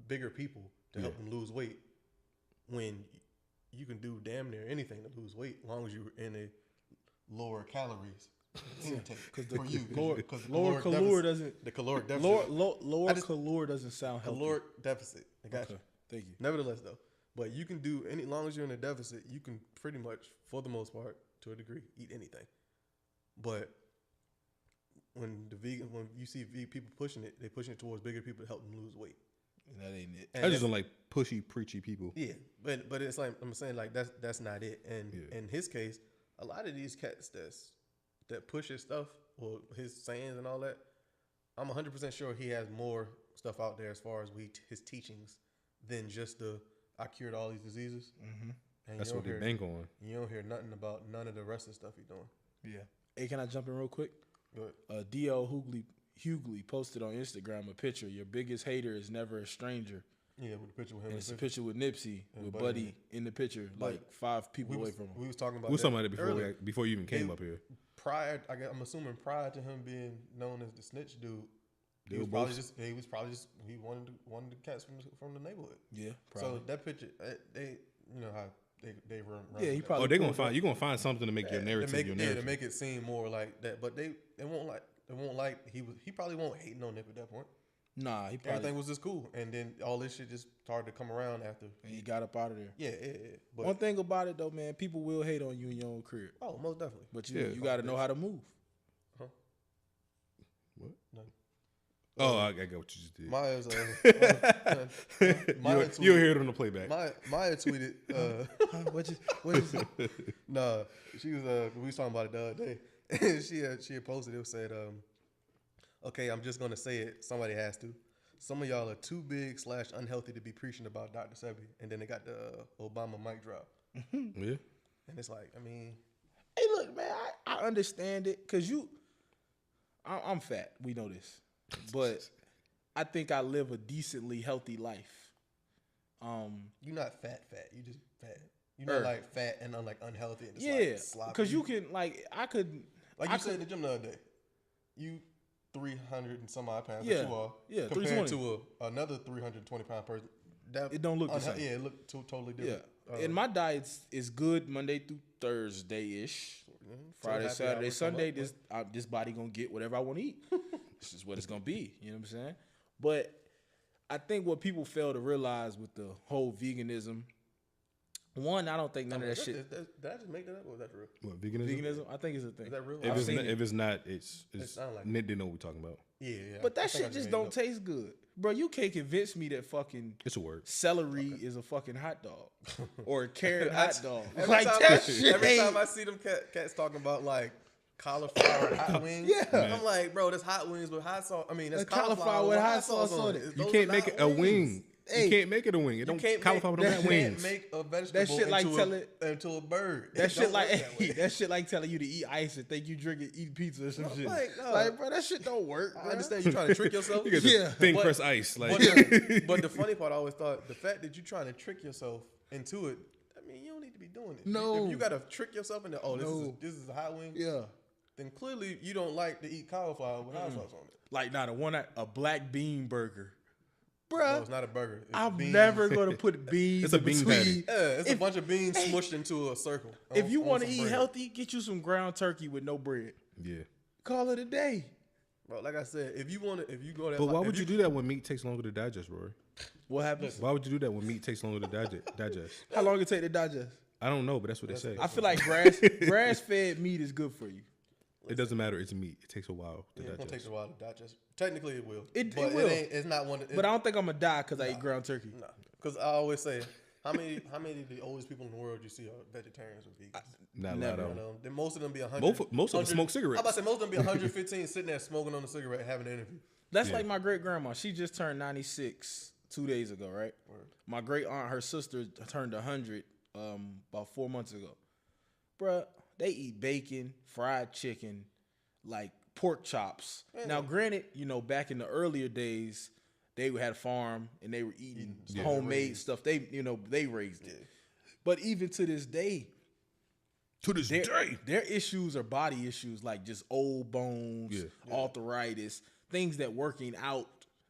bigger people to help them lose weight. When you can do damn near anything to lose weight, as long as you're in a lower calories intake. Because the lower caloric doesn't. The caloric deficit. Lower caloric doesn't sound healthy. Caloric deficit. I got you. Thank you. Nevertheless, though, but you can do as long as you're in a deficit, you can pretty much, for the most part, to a degree, eat anything. But when you see people pushing it, they pushing it towards bigger people to help them lose weight. And that ain't it. I just don't like pushy, preachy people. Yeah, but it's like I'm saying, like that's not it. And in his case, a lot of these cats that push his stuff or his sayings and all that, I'm 100% sure he has more stuff out there as far as his teachings than just I cured all these diseases. Mm-hmm. And that's what they bank on. You don't hear nothing about none of the rest of the stuff he's doing. Yeah. Hey, can I jump in real quick? Go ahead. D.L. Hughley posted on Instagram a picture. Your biggest hater is never a stranger. Yeah, with the picture with him. And it's a picture with Nipsey, with Buddy in the picture, like 5 people away from him. We was talking about it before you even came up here. I'm assuming prior to him being known as the snitch dude, he wanted the cats from the neighborhood. Yeah, probably. So that picture, they how they run. Yeah, he probably. You're gonna find something to make your narrative. To make it seem more like that, but they won't like he probably won't hating on Nip at that point. Nah, he probably everything was just cool, and then all this shit just started to come around after. And he got up out of there. Yeah. But one thing about it though, man, people will hate on you in your own career. Oh, most definitely. But you got to know how to move. Huh? What? Nothing. Oh, I got what you just did. Maya you'll hear it on the playback. Maya tweeted. What is it? Nah, she was. We was talking about it the other day. And she had posted. It said, "Okay, I'm just gonna say it. Somebody has to. Some of y'all are too big / unhealthy to be preaching about Dr. Sebi." And then they got the Obama mic drop. Yeah. And it's like, I mean, hey, look, man, I understand it because I'm fat. We know this. But I think I live a decently healthy life. You're not fat. You just fat. You're not like fat and unhealthy. And just sloppy. Because you can I could. Like you said in the gym the other day, you 300 and some odd pounds. Yeah, that you are. Yeah, compared to another 320 pound person. It don't look the same. Yeah, it look totally different. Yeah. And my diet is good Monday through Thursday ish. Friday, Saturday, Sunday. This body gonna get whatever I want to eat. This is what it's gonna be. You know what I'm saying? But I think what people fail to realize with the whole veganism, one, I don't think none of that shit. Did I just make that up, or is that real? What, veganism? I think it's a thing. Is that real? If it's not, it's like Nick didn't know what we're talking about. Yeah. But that shit just don't taste good. Bro, you can't convince me that fucking it's a word. Celery is a fucking hot dog or a carrot hot dog. Every time I see them cats talking about like cauliflower hot wings, I'm like, bro, that's hot wings with hot sauce. I mean, that's cauliflower with hot sauce on it. You can't make it a wing. You can't make it a wing. It don't cauliflower don't have wings. You can't make a vegetable that shit like into a bird. That shit like telling you to eat ice and think you eat pizza or some shit. Like, bro, that shit don't work. I understand you trying to trick yourself. Thing press ice. Like, but the funny part, I always thought the fact that you trying to trick yourself into it. I mean, you don't need to be doing it. No, if you gotta trick yourself into this is a hot wing. Yeah. Then clearly you don't like to eat cauliflower with hot sauce on it. Like a black bean burger. Bruh, no, it's not a burger. It's I'm beans. never gonna put beans. It's a bean patty. It's a bunch of beans smushed into a circle. If you want to eat healthy, get you some ground turkey with no bread. Yeah. Call it a day. Bro, like I said, if you go that. But why would you do that when meat takes longer to digest, Rory? What happens? Why would you do that when meat takes longer to digest? How long it take to digest? I don't know, but that's what they say. I feel like grass-fed meat is good for you. It doesn't matter. It's meat. It takes a while to digest. It's gonna take a while to digest. Technically, it will. It will. It's not one. But I don't think I'm gonna die because I eat ground turkey. No, because I always say, how many of the oldest people in the world you see are vegetarians or vegans? Not a lot of them. Most of them be 100. Most of them smoke cigarettes. I'm about to say most of them be 115 sitting there smoking on a cigarette having an interview. That's like my great grandma. She just turned 96 2 days ago, right? My great aunt, her sister turned 100 about 4 months ago. Bruh, they eat bacon, fried chicken, like pork chops. Now, granted, back in the earlier days, they had a farm and they were eating homemade stuff. They raised it. But even to this day, their issues are body issues like just old bones, arthritis, things that working out,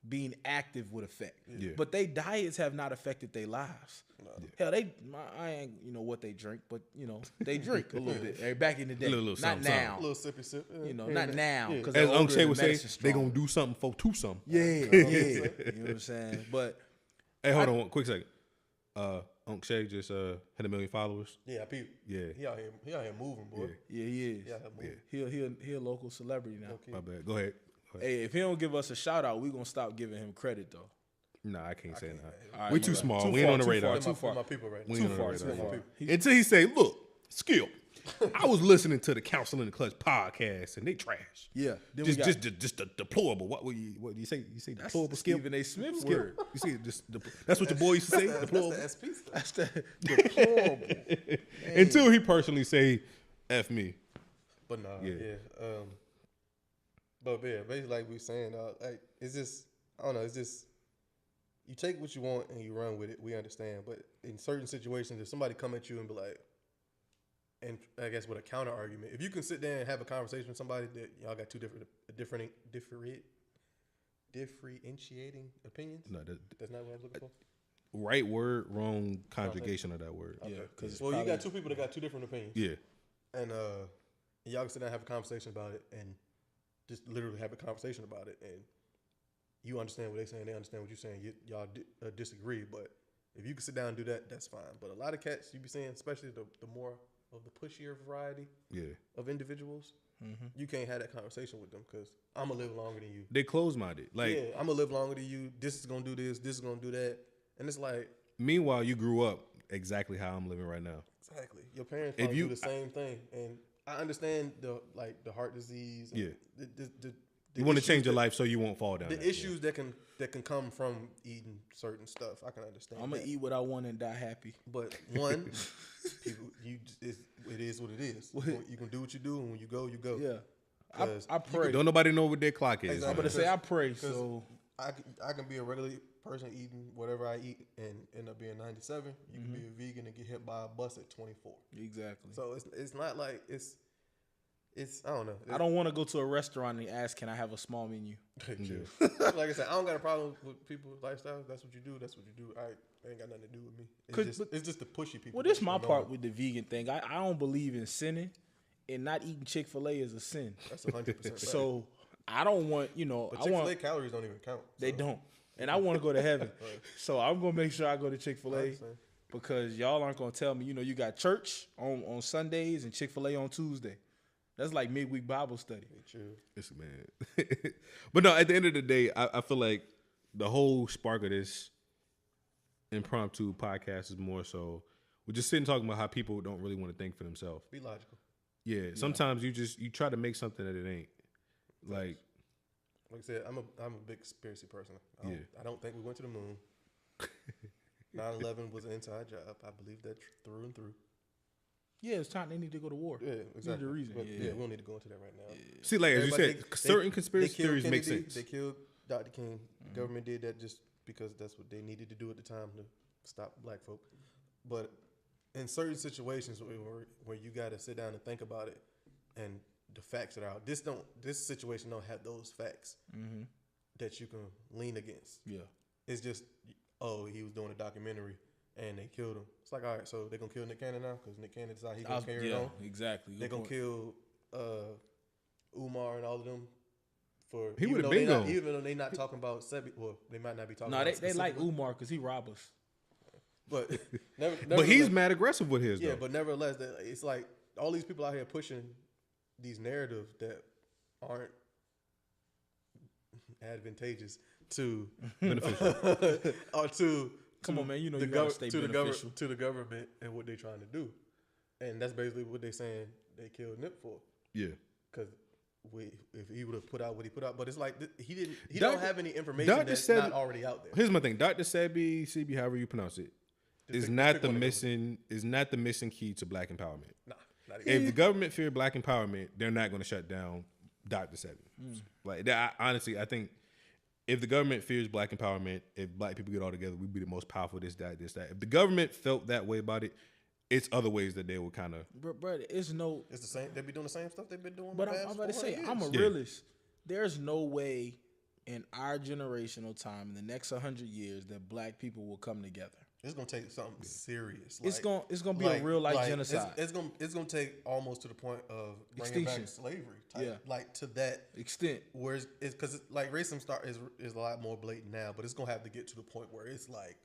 being active would affect. But their diets have not affected their lives. Hell, I ain't what they drink, but they drink a little bit. Back in the day, not now. A little sippy sip. Not now. As Uncle Shay would say, they gonna do something for two something. Yeah. You know what I'm saying? But hey, hold on, one quick second. Uncle Shay just had 1 million followers. Yeah, people. Yeah, he out here moving, boy. Yeah, he is. He a local celebrity now. Okay. My bad. Go ahead. Hey, if he don't give us a shout out, we gonna stop giving him credit though. Nah, I can't say that. Right, we too small. We ain't on the radar. Too far. My people right now. We ain't on the radar. Too Until he say, "Look, Skill, I was listening to the Counsel in the Clutch podcast, and they trash. Yeah, just the deplorable. What do you say? You say deplorable, Skill? Stephen A. Smith Skill. word. You see, that's what your boy used to say. Deplorable. That's the SP stuff. That's the deplorable. Until he personally say, "F me." But nah, but yeah, basically like we saying, like it's just I don't know, it's just you take what you want and you run with it. We understand, but in certain situations, if somebody come at you and be like, and I guess with a counter argument, if you can sit there and have a conversation with somebody that y'all got two differentiating opinions. No, that's not what I'm looking for. Right word, wrong conjugation of that word. Okay. Yeah, because you got two people that got two different opinions. Yeah, and y'all can sit down and have a conversation about it and just literally have a conversation about it, and you understand what they're saying, they understand what you're saying. Y'all disagree, but if you can sit down and do that, that's fine. But a lot of cats you be seeing, especially the more of the pushier variety of individuals, you can't have that conversation with them because I'm going to live longer than you. they close-minded. Like, I'm going to live longer than you. This is going to do this. This is going to do that. And it's like... Meanwhile, you grew up exactly how I'm living right now. Exactly. Your parents probably do the same thing. And I understand the heart disease. And you want to change your life so you won't fall down. The issues that can come from eating certain stuff, I can understand. I'm gonna eat what I want and die happy. But one, people, it is what it is. You can do what you do, and when you go, you go. Yeah, I pray. Don't nobody know what their clock is. Exactly. I'm gonna say I pray. So I can be a regular person eating whatever I eat and end up being 97. You can be a vegan and get hit by a bus at 24. Exactly. So it's not like it's I don't know. I don't want to go to a restaurant and ask, can I have a small menu? Like I said, I don't got a problem with people's lifestyle. That's what you do. That's what you do. I ain't got nothing to do with me. It's just the pushy people. Well, this is my part with the vegan thing. I don't believe in sinning, and not eating Chick-fil-A is a sin. That's 100% right. So I don't want, But Chick-fil-A calories don't even count. They don't. And I want to go to heaven. So I'm going to make sure I go to Chick-fil-A because y'all aren't going to tell me, you got church on Sundays and Chick-fil-A on Tuesday. That's like midweek Bible study. True. Listen, man. But no, at the end of the day, I feel like the whole spark of this impromptu podcast is more so we're just sitting talking about how people don't really want to think for themselves. Be logical. Yeah. Sometimes you try to make something that it ain't. Like I said, I'm a big conspiracy person. I don't think we went to the moon. 9/11 was an inside job. I believe that through and through. Yeah, it's time they need to go to war. Yeah, exactly. The reason. But, we don't need to go into that right now. Yeah. See, like as you said, certain conspiracy theories Kennedy, make sense. They killed Dr. King. The government did that just because that's what they needed to do at the time to stop black folk. But in certain situations where you got to sit down and think about it, and the facts that are out, this situation don't have those facts that you can lean against. Yeah, it's just he was doing a documentary. And they killed him. It's like, all right, so they're going to kill Nick Cannon now? Because Nick Cannon decided he's going to carry it on? Exactly. They're going to kill Umar and all of them. He would have been gone. Even though they're not talking about Sebi. Well, they might not be talking about they like Umar because he robbed us. But but he's mad aggressive with his, yeah, but nevertheless, it's like all these people out here pushing these narratives that aren't advantageous to beneficial or to come on, man, you gotta stay beneficial to the government and what they're trying to do, and that's basically what they're saying they killed Nip for. Yeah, because if he would have put out what he put out. But it's like he don't have any information that's Sebi, not already out there. Here's my thing, Dr. Sebi, however you pronounce it, is not the missing key to black empowerment. Nah, not even. If the government feared black empowerment, they're not going to shut down Dr. Sebi. Like honestly, I think if the government fears black empowerment, if black people get all together, we'd be the most powerful. This, that. If the government felt that way about it, it's other ways that they would kind of. Bro, it's the same. They be doing the same stuff they've been doing. But I'm about to say, I'm a realist. There's no way in our generational time, in the next 100 years, that black people will come together. It's gonna take something serious. It's gonna be a real life genocide. It's gonna take almost to the point of bringing back slavery. Like to that extent. Where it's because like racism is a lot more blatant now, but it's gonna have to get to the point where it's like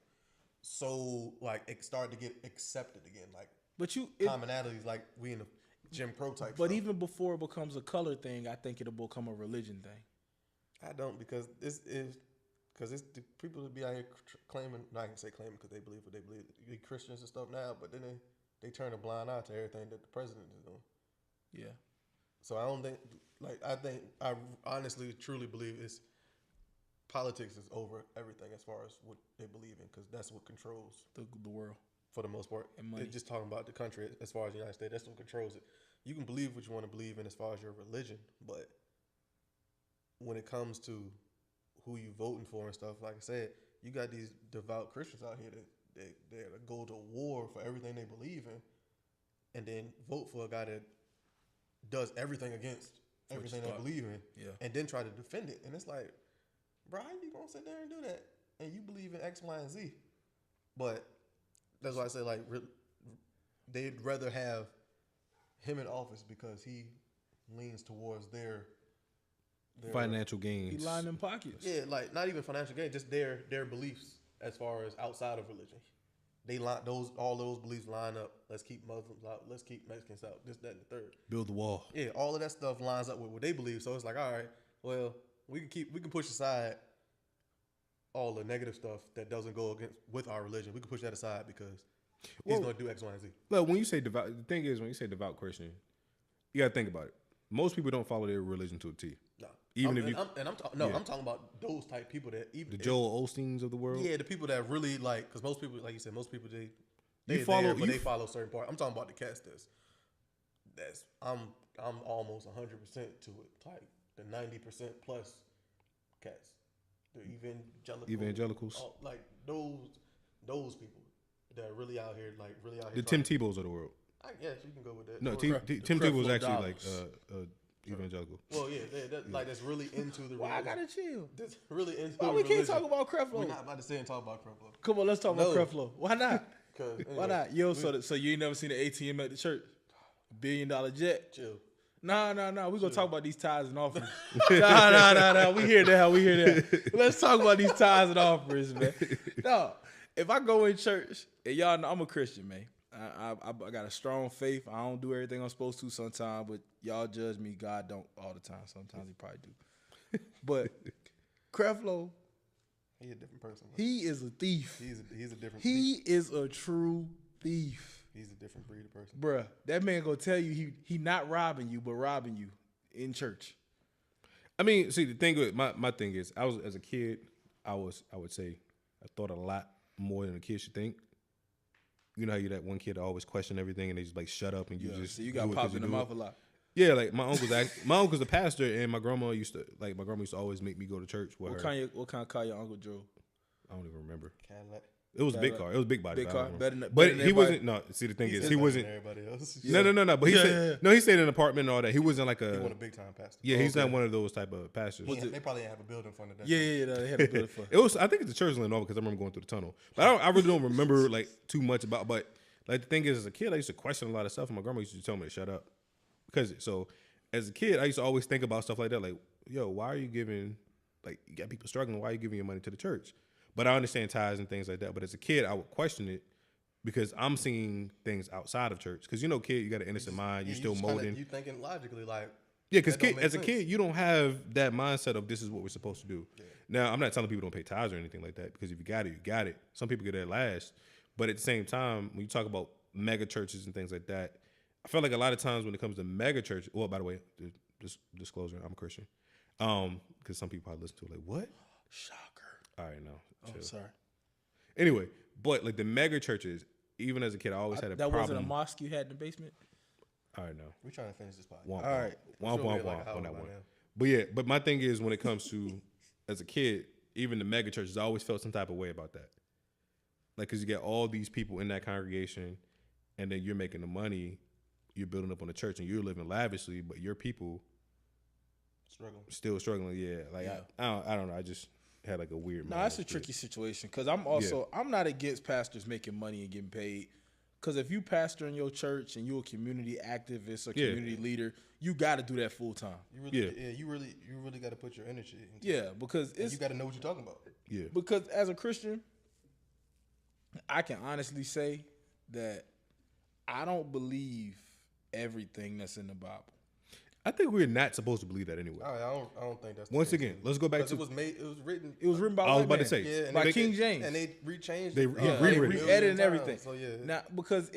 so like it started to get accepted again. Like commonalities, like we in the Jim Crow type. But stuff. even before it becomes a color thing, I think it'll become a religion thing. I don't because it's the people that be out here claiming. Not I can say claiming because they believe what they believe. They Christians and stuff now, but then they turn a blind eye to everything that the president is doing. Yeah. So I don't think I honestly truly believe it's politics is over everything as far as what they believe in because that's what controls the world for the most part. And money. Just talking about the country as far as the United States, that's what controls it. You can believe what you want to believe in as far as your religion, but when it comes to who you voting for and stuff, like I said, you got these devout Christians out here that they go to war for everything they believe in, and then vote for a guy that does everything against everything they believe in, and then try to defend it. And it's like, bro, how you gonna sit there and do that? And you believe in X, Y, and Z, but that's why I say like they'd rather have him in office because he leans towards their financial gains. He lined them pockets. Yeah, like not even financial gain, just their beliefs as far as outside of religion. They line all those beliefs line up. Let's keep Muslims out. Let's keep Mexicans out. This, that, and the third. Build the wall. Yeah, all of that stuff lines up with what they believe. So it's like, all right, well, we can push aside all the negative stuff that doesn't go with our religion. We can push that aside because he's going to do X, Y, and Z. Look, when you say devout, the thing is, when you say devout Christian, you got to think about it. Most people don't follow their religion to a T. No. I'm talking about those type people that even the Joel Osteens of the world. Yeah, the people that really like, because most people, like you said, most people they follow a certain part. I'm talking about the cats that's I'm almost 100% to it, like the 90% plus cats, the evangelicals, like those people that are really out here, the Tim Tebows of the world. I guess you can go with that. No, Tim Tebow was actually like evangelical. Well, yeah, that's really into the religion. Why I gotta chill? That's really into the religion. We can't talk about Creflo. We're not about to sit and talk about Creflo. Come on, let's talk about Creflo. Why not? Anyway, why not? Yo, so you ain't never seen an ATM at the church? $1 billion jet? Chill. Nah. We gonna talk about these tithes and offerings. Nah. We hear that. Let's talk about these tithes and offerings, man. No, if I go in church, and y'all know I'm a Christian, man. I got a strong faith. I don't do everything I'm supposed to sometimes, but y'all judge me. God don't all the time. Sometimes he probably do. But Creflo, he's a different person. Bro. He is a thief. He's a different. He is a true thief. He's a different breed of person, bruh. That man gonna tell you he not robbing you, but robbing you in church. I mean, see, the thing with my thing is, I was as a kid, I would say I thought a lot more than a kid should think. You know how you that one kid that always question everything and they just like shut up and so you got popped in the mouth a lot. Yeah, like my uncle's a pastor and my grandma used to always make me go to church with her. What kind of car your uncle drove? I don't even remember. Cadillac. It was a big car. It was a big body. Big car. But he wasn't. No, see the thing is he wasn't. Everybody else. No. But he stayed in an apartment and all that. He wasn't like He wasn't a big time pastor. Yeah, he's not one of those type of pastors. They probably didn't have a building in front of that. Yeah, they had a building front. It was. I think it's a church land over because I remember going through the tunnel. But I really don't remember like too much about. But like the thing is, as a kid, I used to question a lot of stuff, and my grandma used to tell me to shut up. As a kid, I used to always think about stuff like that. Like, yo, why are you giving? Like, you got people struggling. Why are you giving your money to the church? But I understand tithes and things like that. But as a kid, I would question it because I'm seeing things outside of church. Because, kid, you got an innocent mind. You're still molding. You thinking logically like. Yeah, because as a kid, you don't have that mindset of this is what we're supposed to do. Yeah. Now, I'm not telling people don't pay tithes or anything like that. Because if you got it, you got it. Some people get there last. But at the same time, when you talk about mega churches and things like that, I feel like a lot of times when it comes to mega church, well, by the way, disclosure, I'm a Christian. Because some people probably listen to it like, what? Shocker. All right, no. Oh, sorry. Anyway, but like the mega churches, even as a kid, I always had a problem. That wasn't a mosque you had in the basement? All right, no. We're trying to finish this podcast. All right. Womp on that one. But yeah, but my thing is when it comes to, as a kid, even the mega churches, I always felt some type of way about that. Like, because you get all these people in that congregation, and then you're making the money, you're building up on the church, and you're living lavishly, but your people still struggling. Yeah, like I don't know. I just had like a weird. No, that's a tricky situation because I'm not against pastors making money and getting paid. Because if you pastor in your church and you're a community activist or community leader, you got to do that full time. You really got to put your energy into it. Because you got to know what you're talking about. Yeah, because as a Christian, I can honestly say that I don't believe everything that's in the Bible. I think we're not supposed to believe that anyway. I don't think that's. Once again, let's go back to it was written. It was written by. I was about to say by King James, and they rechanged. They re-edited and everything. So yeah, now because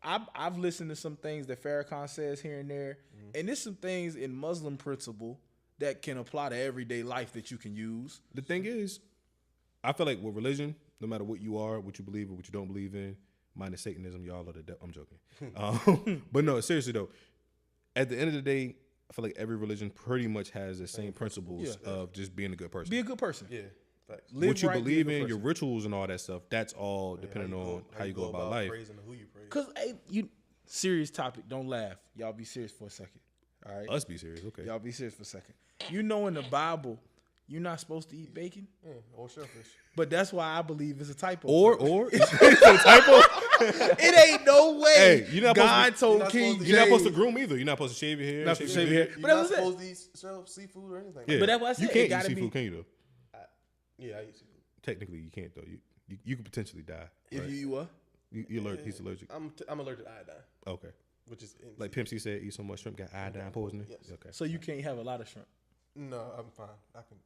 I've listened to some things that Farrakhan says here and there, and there's some things in Muslim principle that can apply to everyday life that you can use. The thing is, I feel like with religion, no matter what you are, what you believe or what you don't believe in, minus Satanism, y'all are the devil. I'm joking. But no, seriously though. At the end of the day, I feel like every religion pretty much has the same principles of just being a good person. Be a good person. Yeah. What you believe in, your rituals and all that stuff, that's all depending on how you go about life. Praising who you praise. Because, serious topic, don't laugh. Y'all be serious for a second. All right? Us be serious, okay. Y'all be serious for a second. You know in the Bible, you're not supposed to eat bacon? Or shellfish. But that's why I believe it's a typo. Or it's a typo. It ain't no way. Hey, you're not God told King James. You're not supposed to groom either. You're not supposed to shave your hair. Not supposed to shave your hair. You're not supposed to eat seafood or anything. Yeah. But that's what I said. You can't eat seafood, can you though? I eat seafood. Technically, you can't though. You could potentially die. If right? you eat what? You're allergic. He's allergic. I'm allergic to iodine. Okay. Which is like Pimp C said, eat so much shrimp got iodine poisoning. Yes. Okay. So you can't have a lot of shrimp. No, I'm fine. I'm good.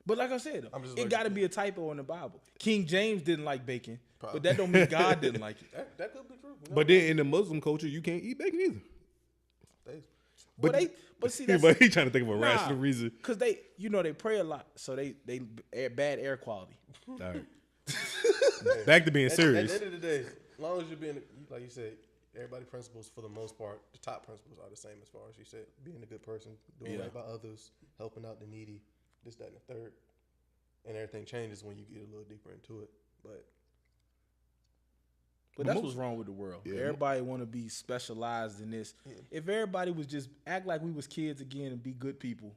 But like I said, it got to be a typo in the Bible. King James didn't like bacon, but that don't mean God didn't like it. That could be true. But then in the Muslim culture, you can't eat bacon either. But see, but he trying to think of a rational reason. Because they pray a lot, so they bad air quality. All right. Back to being serious. At the end of the day, as long as you're being, like you said, everybody's principles for the most part, the top principles are the same as far as you said, being a good person, doing right by others, helping out the needy. This, that, and the third. And everything changes when you get a little deeper into it. But that's what's wrong with the world. Yeah. Everybody want to be specialized in this. Yeah. If everybody was just act like we was kids again and be good people,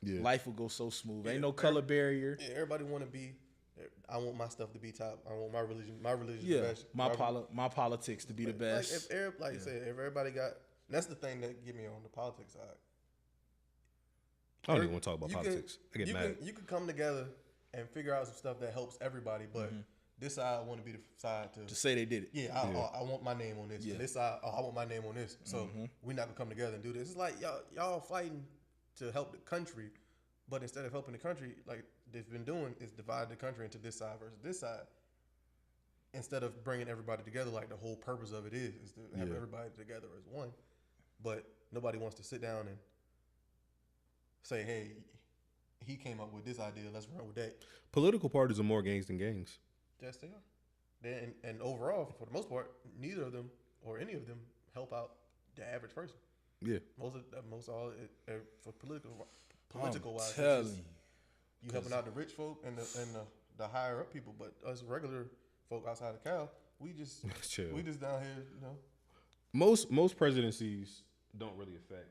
life would go so smooth. Ain't no color barrier. Yeah, everybody want to be. I want my stuff to be top. I want my religion the best. My politics to be the best. Like you said, if everybody got. That's the thing that get me on the politics side. I don't even want to talk about politics. I get mad. You can come together and figure out some stuff that helps everybody, but this side want to be the side to say they did it. Yeah, I want my name on this. Yeah. This side, I want my name on this. So we're not gonna come together and do this. It's like y'all fighting to help the country, but instead of helping the country, like they've been doing, is divide the country into this side versus this side. Instead of bringing everybody together, like the whole purpose of it is to have everybody together as one. But nobody wants to sit down and say, hey, he came up with this idea, let's run with that. Political parties are more gangs than gangs. Yes, they are. And overall, for the most part, neither of them or any of them help out the average person. Yeah. Most all for political wise. You helping out the rich folk and the higher up people, but us regular folk outside of Cal, we just down here, you know. Most presidencies don't really affect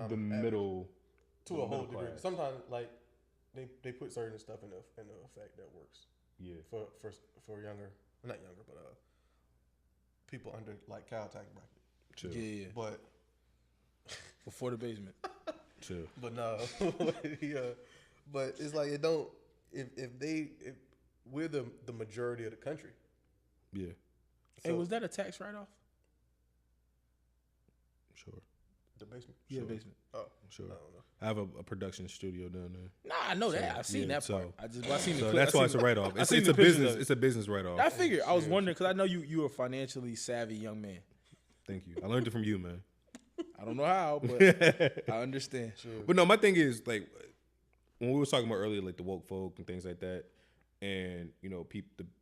the middle. To a whole degree. Sometimes, like they put certain stuff in the effect that works. Yeah. For younger, not younger, but people under like Cal tax bracket. True. Yeah. But before the basement. True. But no. But it's like it don't. If we're the majority of the country. Yeah. So, hey, was that a tax write-off? Sure. The basement? Yeah, the basement. Oh, sure. I don't know. I have a production studio down there. Nah, I know that. I've seen that part. I seen the that's why it's a write-off. It's a business. It's a business write-off. I figured. I was wondering because I know you're a financially savvy young man. Thank you. I learned it from you, man. I I don't know how, but I understand. Sure. But no, my thing is like when we were talking about earlier, like the woke folk and things like that, and you know,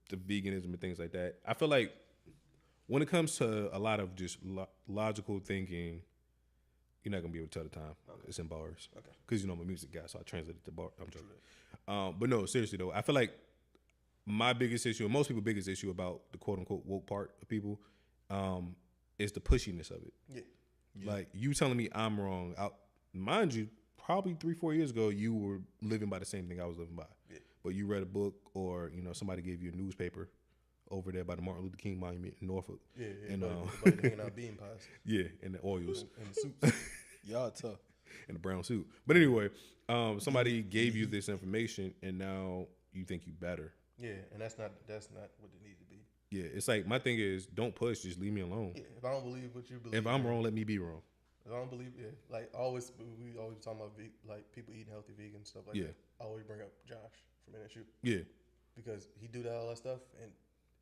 the veganism and things like that. I feel like when it comes to a lot of just logical thinking, you're not gonna be able to tell the time. Okay. It's in bars. Okay. Because you know I'm a music guy, so I translate it to bar. I'm joking. But no, seriously though, I feel like my biggest issue, and most people's biggest issue about the quote unquote woke part of people, is the pushiness of it. Yeah. Like you telling me I'm wrong. Mind you, probably 3-4 years ago, you were living by the same thing I was living by. Yeah. But you read a book, or you know somebody gave you a newspaper over there by the Martin Luther King Monument in Norfolk. Yeah, and hanging out bean pies. Yeah, and the oils and the suits. Y'all tough. And the brown suit. But anyway, somebody gave you this information, and now you think you better. Yeah, and that's not what it needs to be. Yeah, it's like my thing is don't push, just leave me alone. Yeah, if I don't believe what you believe, if I'm wrong, let me be wrong. If I don't believe, like we always talking about like people eating healthy vegan stuff like that. I always bring up Josh from NSU. Yeah, because he do all that stuff and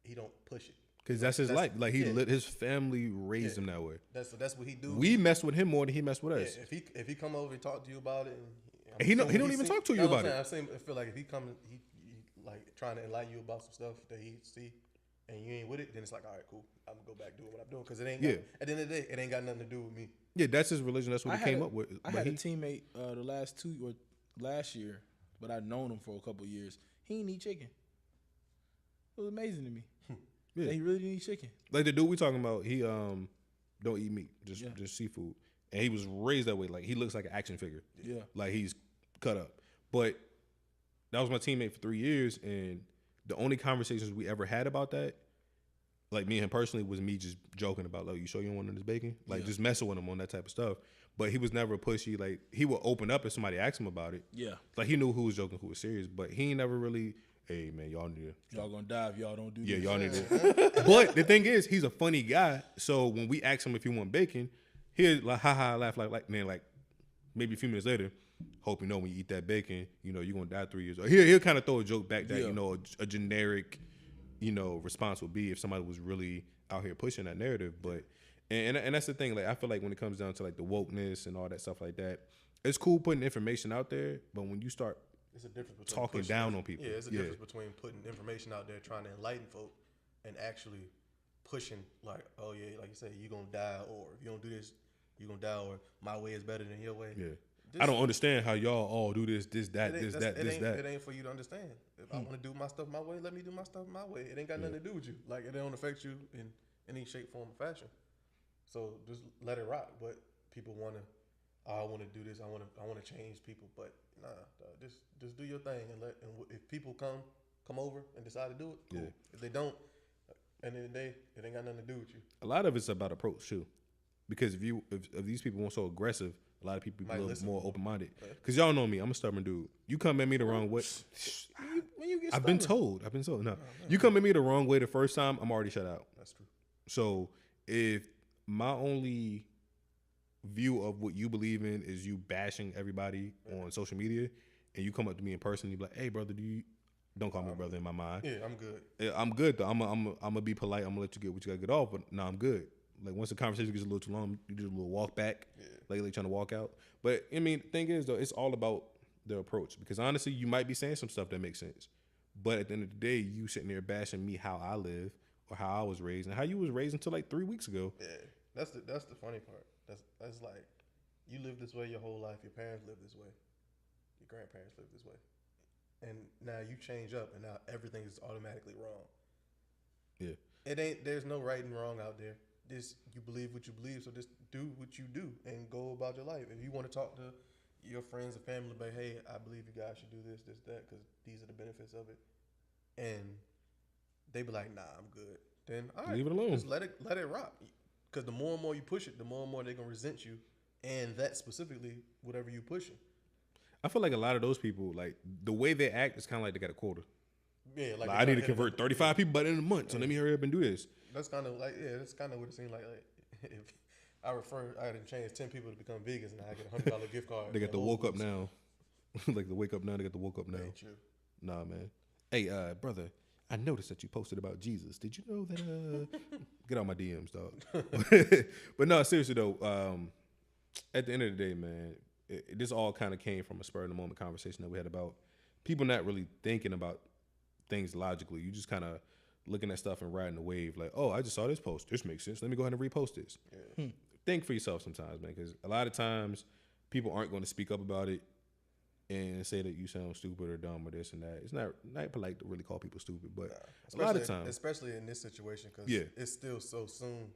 he don't push it. Because that's his life. Like his family raised him that way. That's what he do. We mess with him more than he messed with us. If he come over and talk to you about it, and he don't even talk to you about it. I feel like if he come, he like trying to enlighten you about some stuff that he see, and you ain't with it, then it's like, all right, cool. I'm gonna go back doing what I'm doing because it ain't. At the end of the day, it ain't got nothing to do with me. Yeah, that's his religion. That's what he came up with. I had a teammate last year, but I'd known him for a couple of years. He didn't eat chicken. It was amazing to me. Yeah, he really didn't eat chicken. Like the dude we talking about, he don't eat meat, just seafood, and he was raised that way. Like he looks like an action figure. Yeah, like he's cut up. But that was my teammate for 3 years, and the only conversations we ever had about that, like me and him personally, was me just joking about, like, you sure you don't want this bacon? Like just messing with him on that type of stuff. But he was never pushy. Like he would open up if somebody asked him about it. Yeah, like he knew who was joking, who was serious, but he ain't never really. Hey man, y'all gonna die if y'all don't do this. Yeah, y'all need to. But the thing is, he's a funny guy. So when we ask him if he want bacon, he'll like laugh like man, like maybe a few minutes later, hope you know when you eat that bacon, you know you're gonna die 3 years old. He'll kind of throw a joke back that you know a generic, you know, response would be if somebody was really out here pushing that narrative. But and that's the thing. Like I feel like when it comes down to like the wokeness and all that stuff like that, it's cool putting information out there, but when you start it's a difference between talking down on people. Yeah, it's a difference between putting information out there trying to enlighten folk and actually pushing like, oh yeah, like you say, you're gonna die, or if you don't do this, you're gonna die, or my way is better than your way. Yeah. I don't understand how y'all all do this, that. It ain't for you to understand. If I want to do my stuff my way, let me do my stuff my way. It ain't got nothing to do with you. Like it don't affect you in any shape, form, or fashion. So just let it rock. But people I want to do this. I want to change people, but nah, just do your thing and if people come over and decide to do it, cool. Yeah. If they don't, at the end of the day, it ain't got nothing to do with you. A lot of it's about approach too, because if these people weren't so aggressive, a lot of people be a little more open minded. Because y'all know me, I'm a stubborn dude. You come at me the wrong way. When you get I've been told. No, you come at me the wrong way the first time, I'm already shut out. That's true. So if my only view of what you believe in is you bashing everybody on social media, and you come up to me in person and you be like, hey brother, don't call me brother in my mind. Yeah, I'm good. Yeah, I'm good though. I'm gonna be polite. I'm gonna let you get what you gotta get off, but no, I'm good. Like once the conversation gets a little too long, you do a little walk back, like trying to walk out. But I mean, the thing is though, it's all about the approach, because honestly, you might be saying some stuff that makes sense, but at the end of the day, you sitting there bashing me how I live or how I was raised and how you was raised until like 3 weeks ago. Yeah, that's the funny part. That's like, you live this way your whole life. Your parents live this way. Your grandparents live this way. And now you change up, and now everything is automatically wrong. Yeah. There's no right and wrong out there. You believe what you believe, so just do what you do and go about your life. If you want to talk to your friends and family about, hey, I believe you guys should do this, that, because these are the benefits of it, and they be like, nah, I'm good. Then all right, leave it alone. Just let it rock. Because the more and more you push it, the more and more they're gonna resent you, and that specifically whatever you pushing. I feel like a lot of those people, like the way they act, is kind of like they got a quota. Yeah, like I need to convert 35 people by the end of the month, so let me hurry up and do this. That's kind of like that's kind of what it seems like. If I didn't change 10 people to become vegans, and I get $100 gift card. They got the woke up now, like the wake up now. They got the woke up now. Ain't true. Nah, man. Hey, brother, I noticed that you posted about Jesus. Did you know that? Get out my DMs, dog. But no, seriously though, at the end of the day, man, this all kind of came from a spur of the moment conversation that we had about people not really thinking about things logically. You just kind of looking at stuff and riding the wave like, oh, I just saw this post. This makes sense. Let me go ahead and repost this. Yeah. Think for yourself sometimes, man, because a lot of times people aren't going to speak up about it and say that you sound stupid or dumb or this and that. It's not polite to really call people stupid, but a lot of times, especially in this situation, because it's still so soon.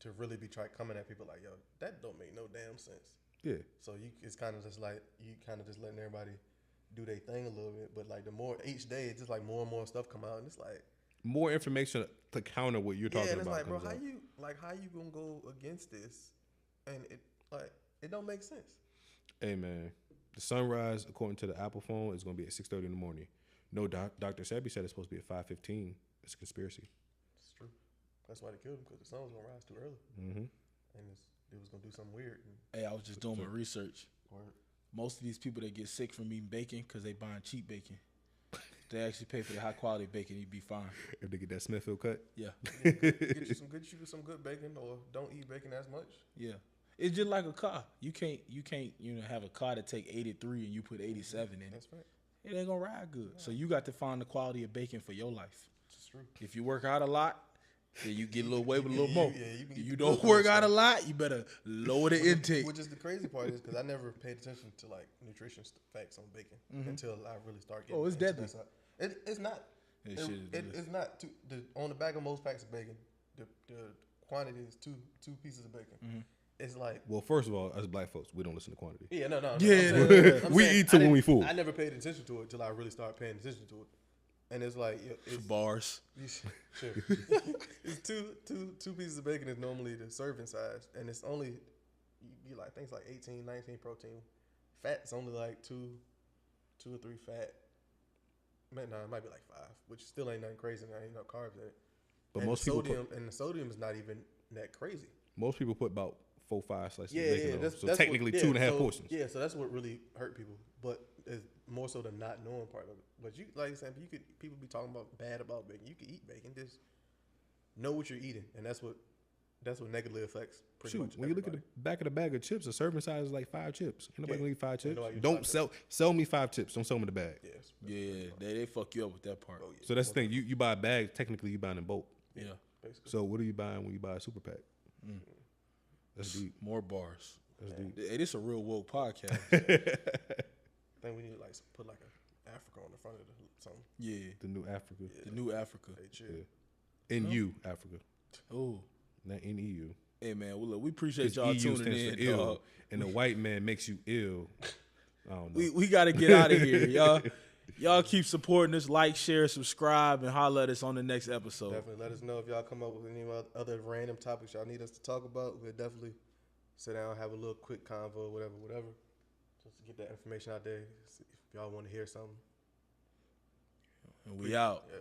To really be coming at people like, yo, that don't make no damn sense. Yeah. So it's kind of just like you kind of just letting everybody do their thing a little bit, but like the more each day, it's just like more and more stuff come out, and it's like more information to counter what you're talking about. Yeah, and it's like, bro, how you gonna go against this? And it don't make sense. Hey man, the sunrise according to the Apple phone is gonna be at 6:30 in the morning. No, Dr. Sebi said it's supposed to be at 5:15. It's a conspiracy. It's true. That's why they killed him, because the sun was gonna rise too early, and it was gonna do something weird. Hey, I was just doing my research. Most of these people that get sick from eating bacon because they buying cheap bacon. They actually pay for the high quality bacon, you'd be fine. If they get that Smithfield cut? Yeah. Get you some good bacon, or don't eat bacon as much. Yeah. It's just like a car. You can't have a car that take 83 and you put 87 in it. That's right. It ain't gonna ride good. So you got to find the quality of bacon for your life. That's true. If you work out a lot, then you get a little weight with a little more. You don't work out a lot, you better lower the intake. Which is the crazy part is because I never paid attention to like nutrition facts on bacon until I really started getting. Oh, it's deadly. It's not. It's not. On the back of most packs of bacon, the quantity is two pieces of bacon. It's like, well, first of all, as black folks, we don't listen to quantity. Yeah, no. We eat till when we full. I never paid attention to it until I really started paying attention to it. And it's like it's bars. Sure. It's two pieces of bacon is normally the serving size, and it's only you like things like 18, 19 protein. Fat's only like two or three fat. Man, no, it might be like 5, which still ain't nothing crazy. There ain't no carbs in it. But and most the people the sodium is not even that crazy. Most people put about 4-5 slices of bacon on. So technically 2.5 portions. Yeah, so that's what really hurt people. But it's more so the not knowing part of it. But you, like I said, people be talking bad about bacon. You can eat bacon, just know what you're eating, and that's what negatively affects pretty much. When you look at the back of the bag of chips, the serving size is like 5 chips. Ain't nobody gonna eat 5 chips. Don't sell me 5 chips. Don't sell me the bag. Yeah, they fuck you up with that part. Oh, yeah. So that's the thing. You buy a bag, technically you buying in bulk. Yeah. Basically. So what are you buying when you buy a super pack? That's deep. More bars. That's deep. Hey, this a real woke podcast. I think we need to like put like a Africa on the front of something. Yeah. The new Africa. Yeah. The new Africa. Hey, chill. Yeah. In you, Africa. Oh. Not in EU. Hey man, well look, we appreciate y'all EU tuning in, ill, dog. And the white man makes you ill. I don't know. We got to get out of here, y'all. Y'all keep supporting us, like, share, subscribe, and holler at us on the next episode. Definitely let us know if y'all come up with any other random topics y'all need us to talk about. We'll definitely sit down, have a little quick convo, whatever, just to get that information out there. See if y'all want to hear something. And we out. Yeah.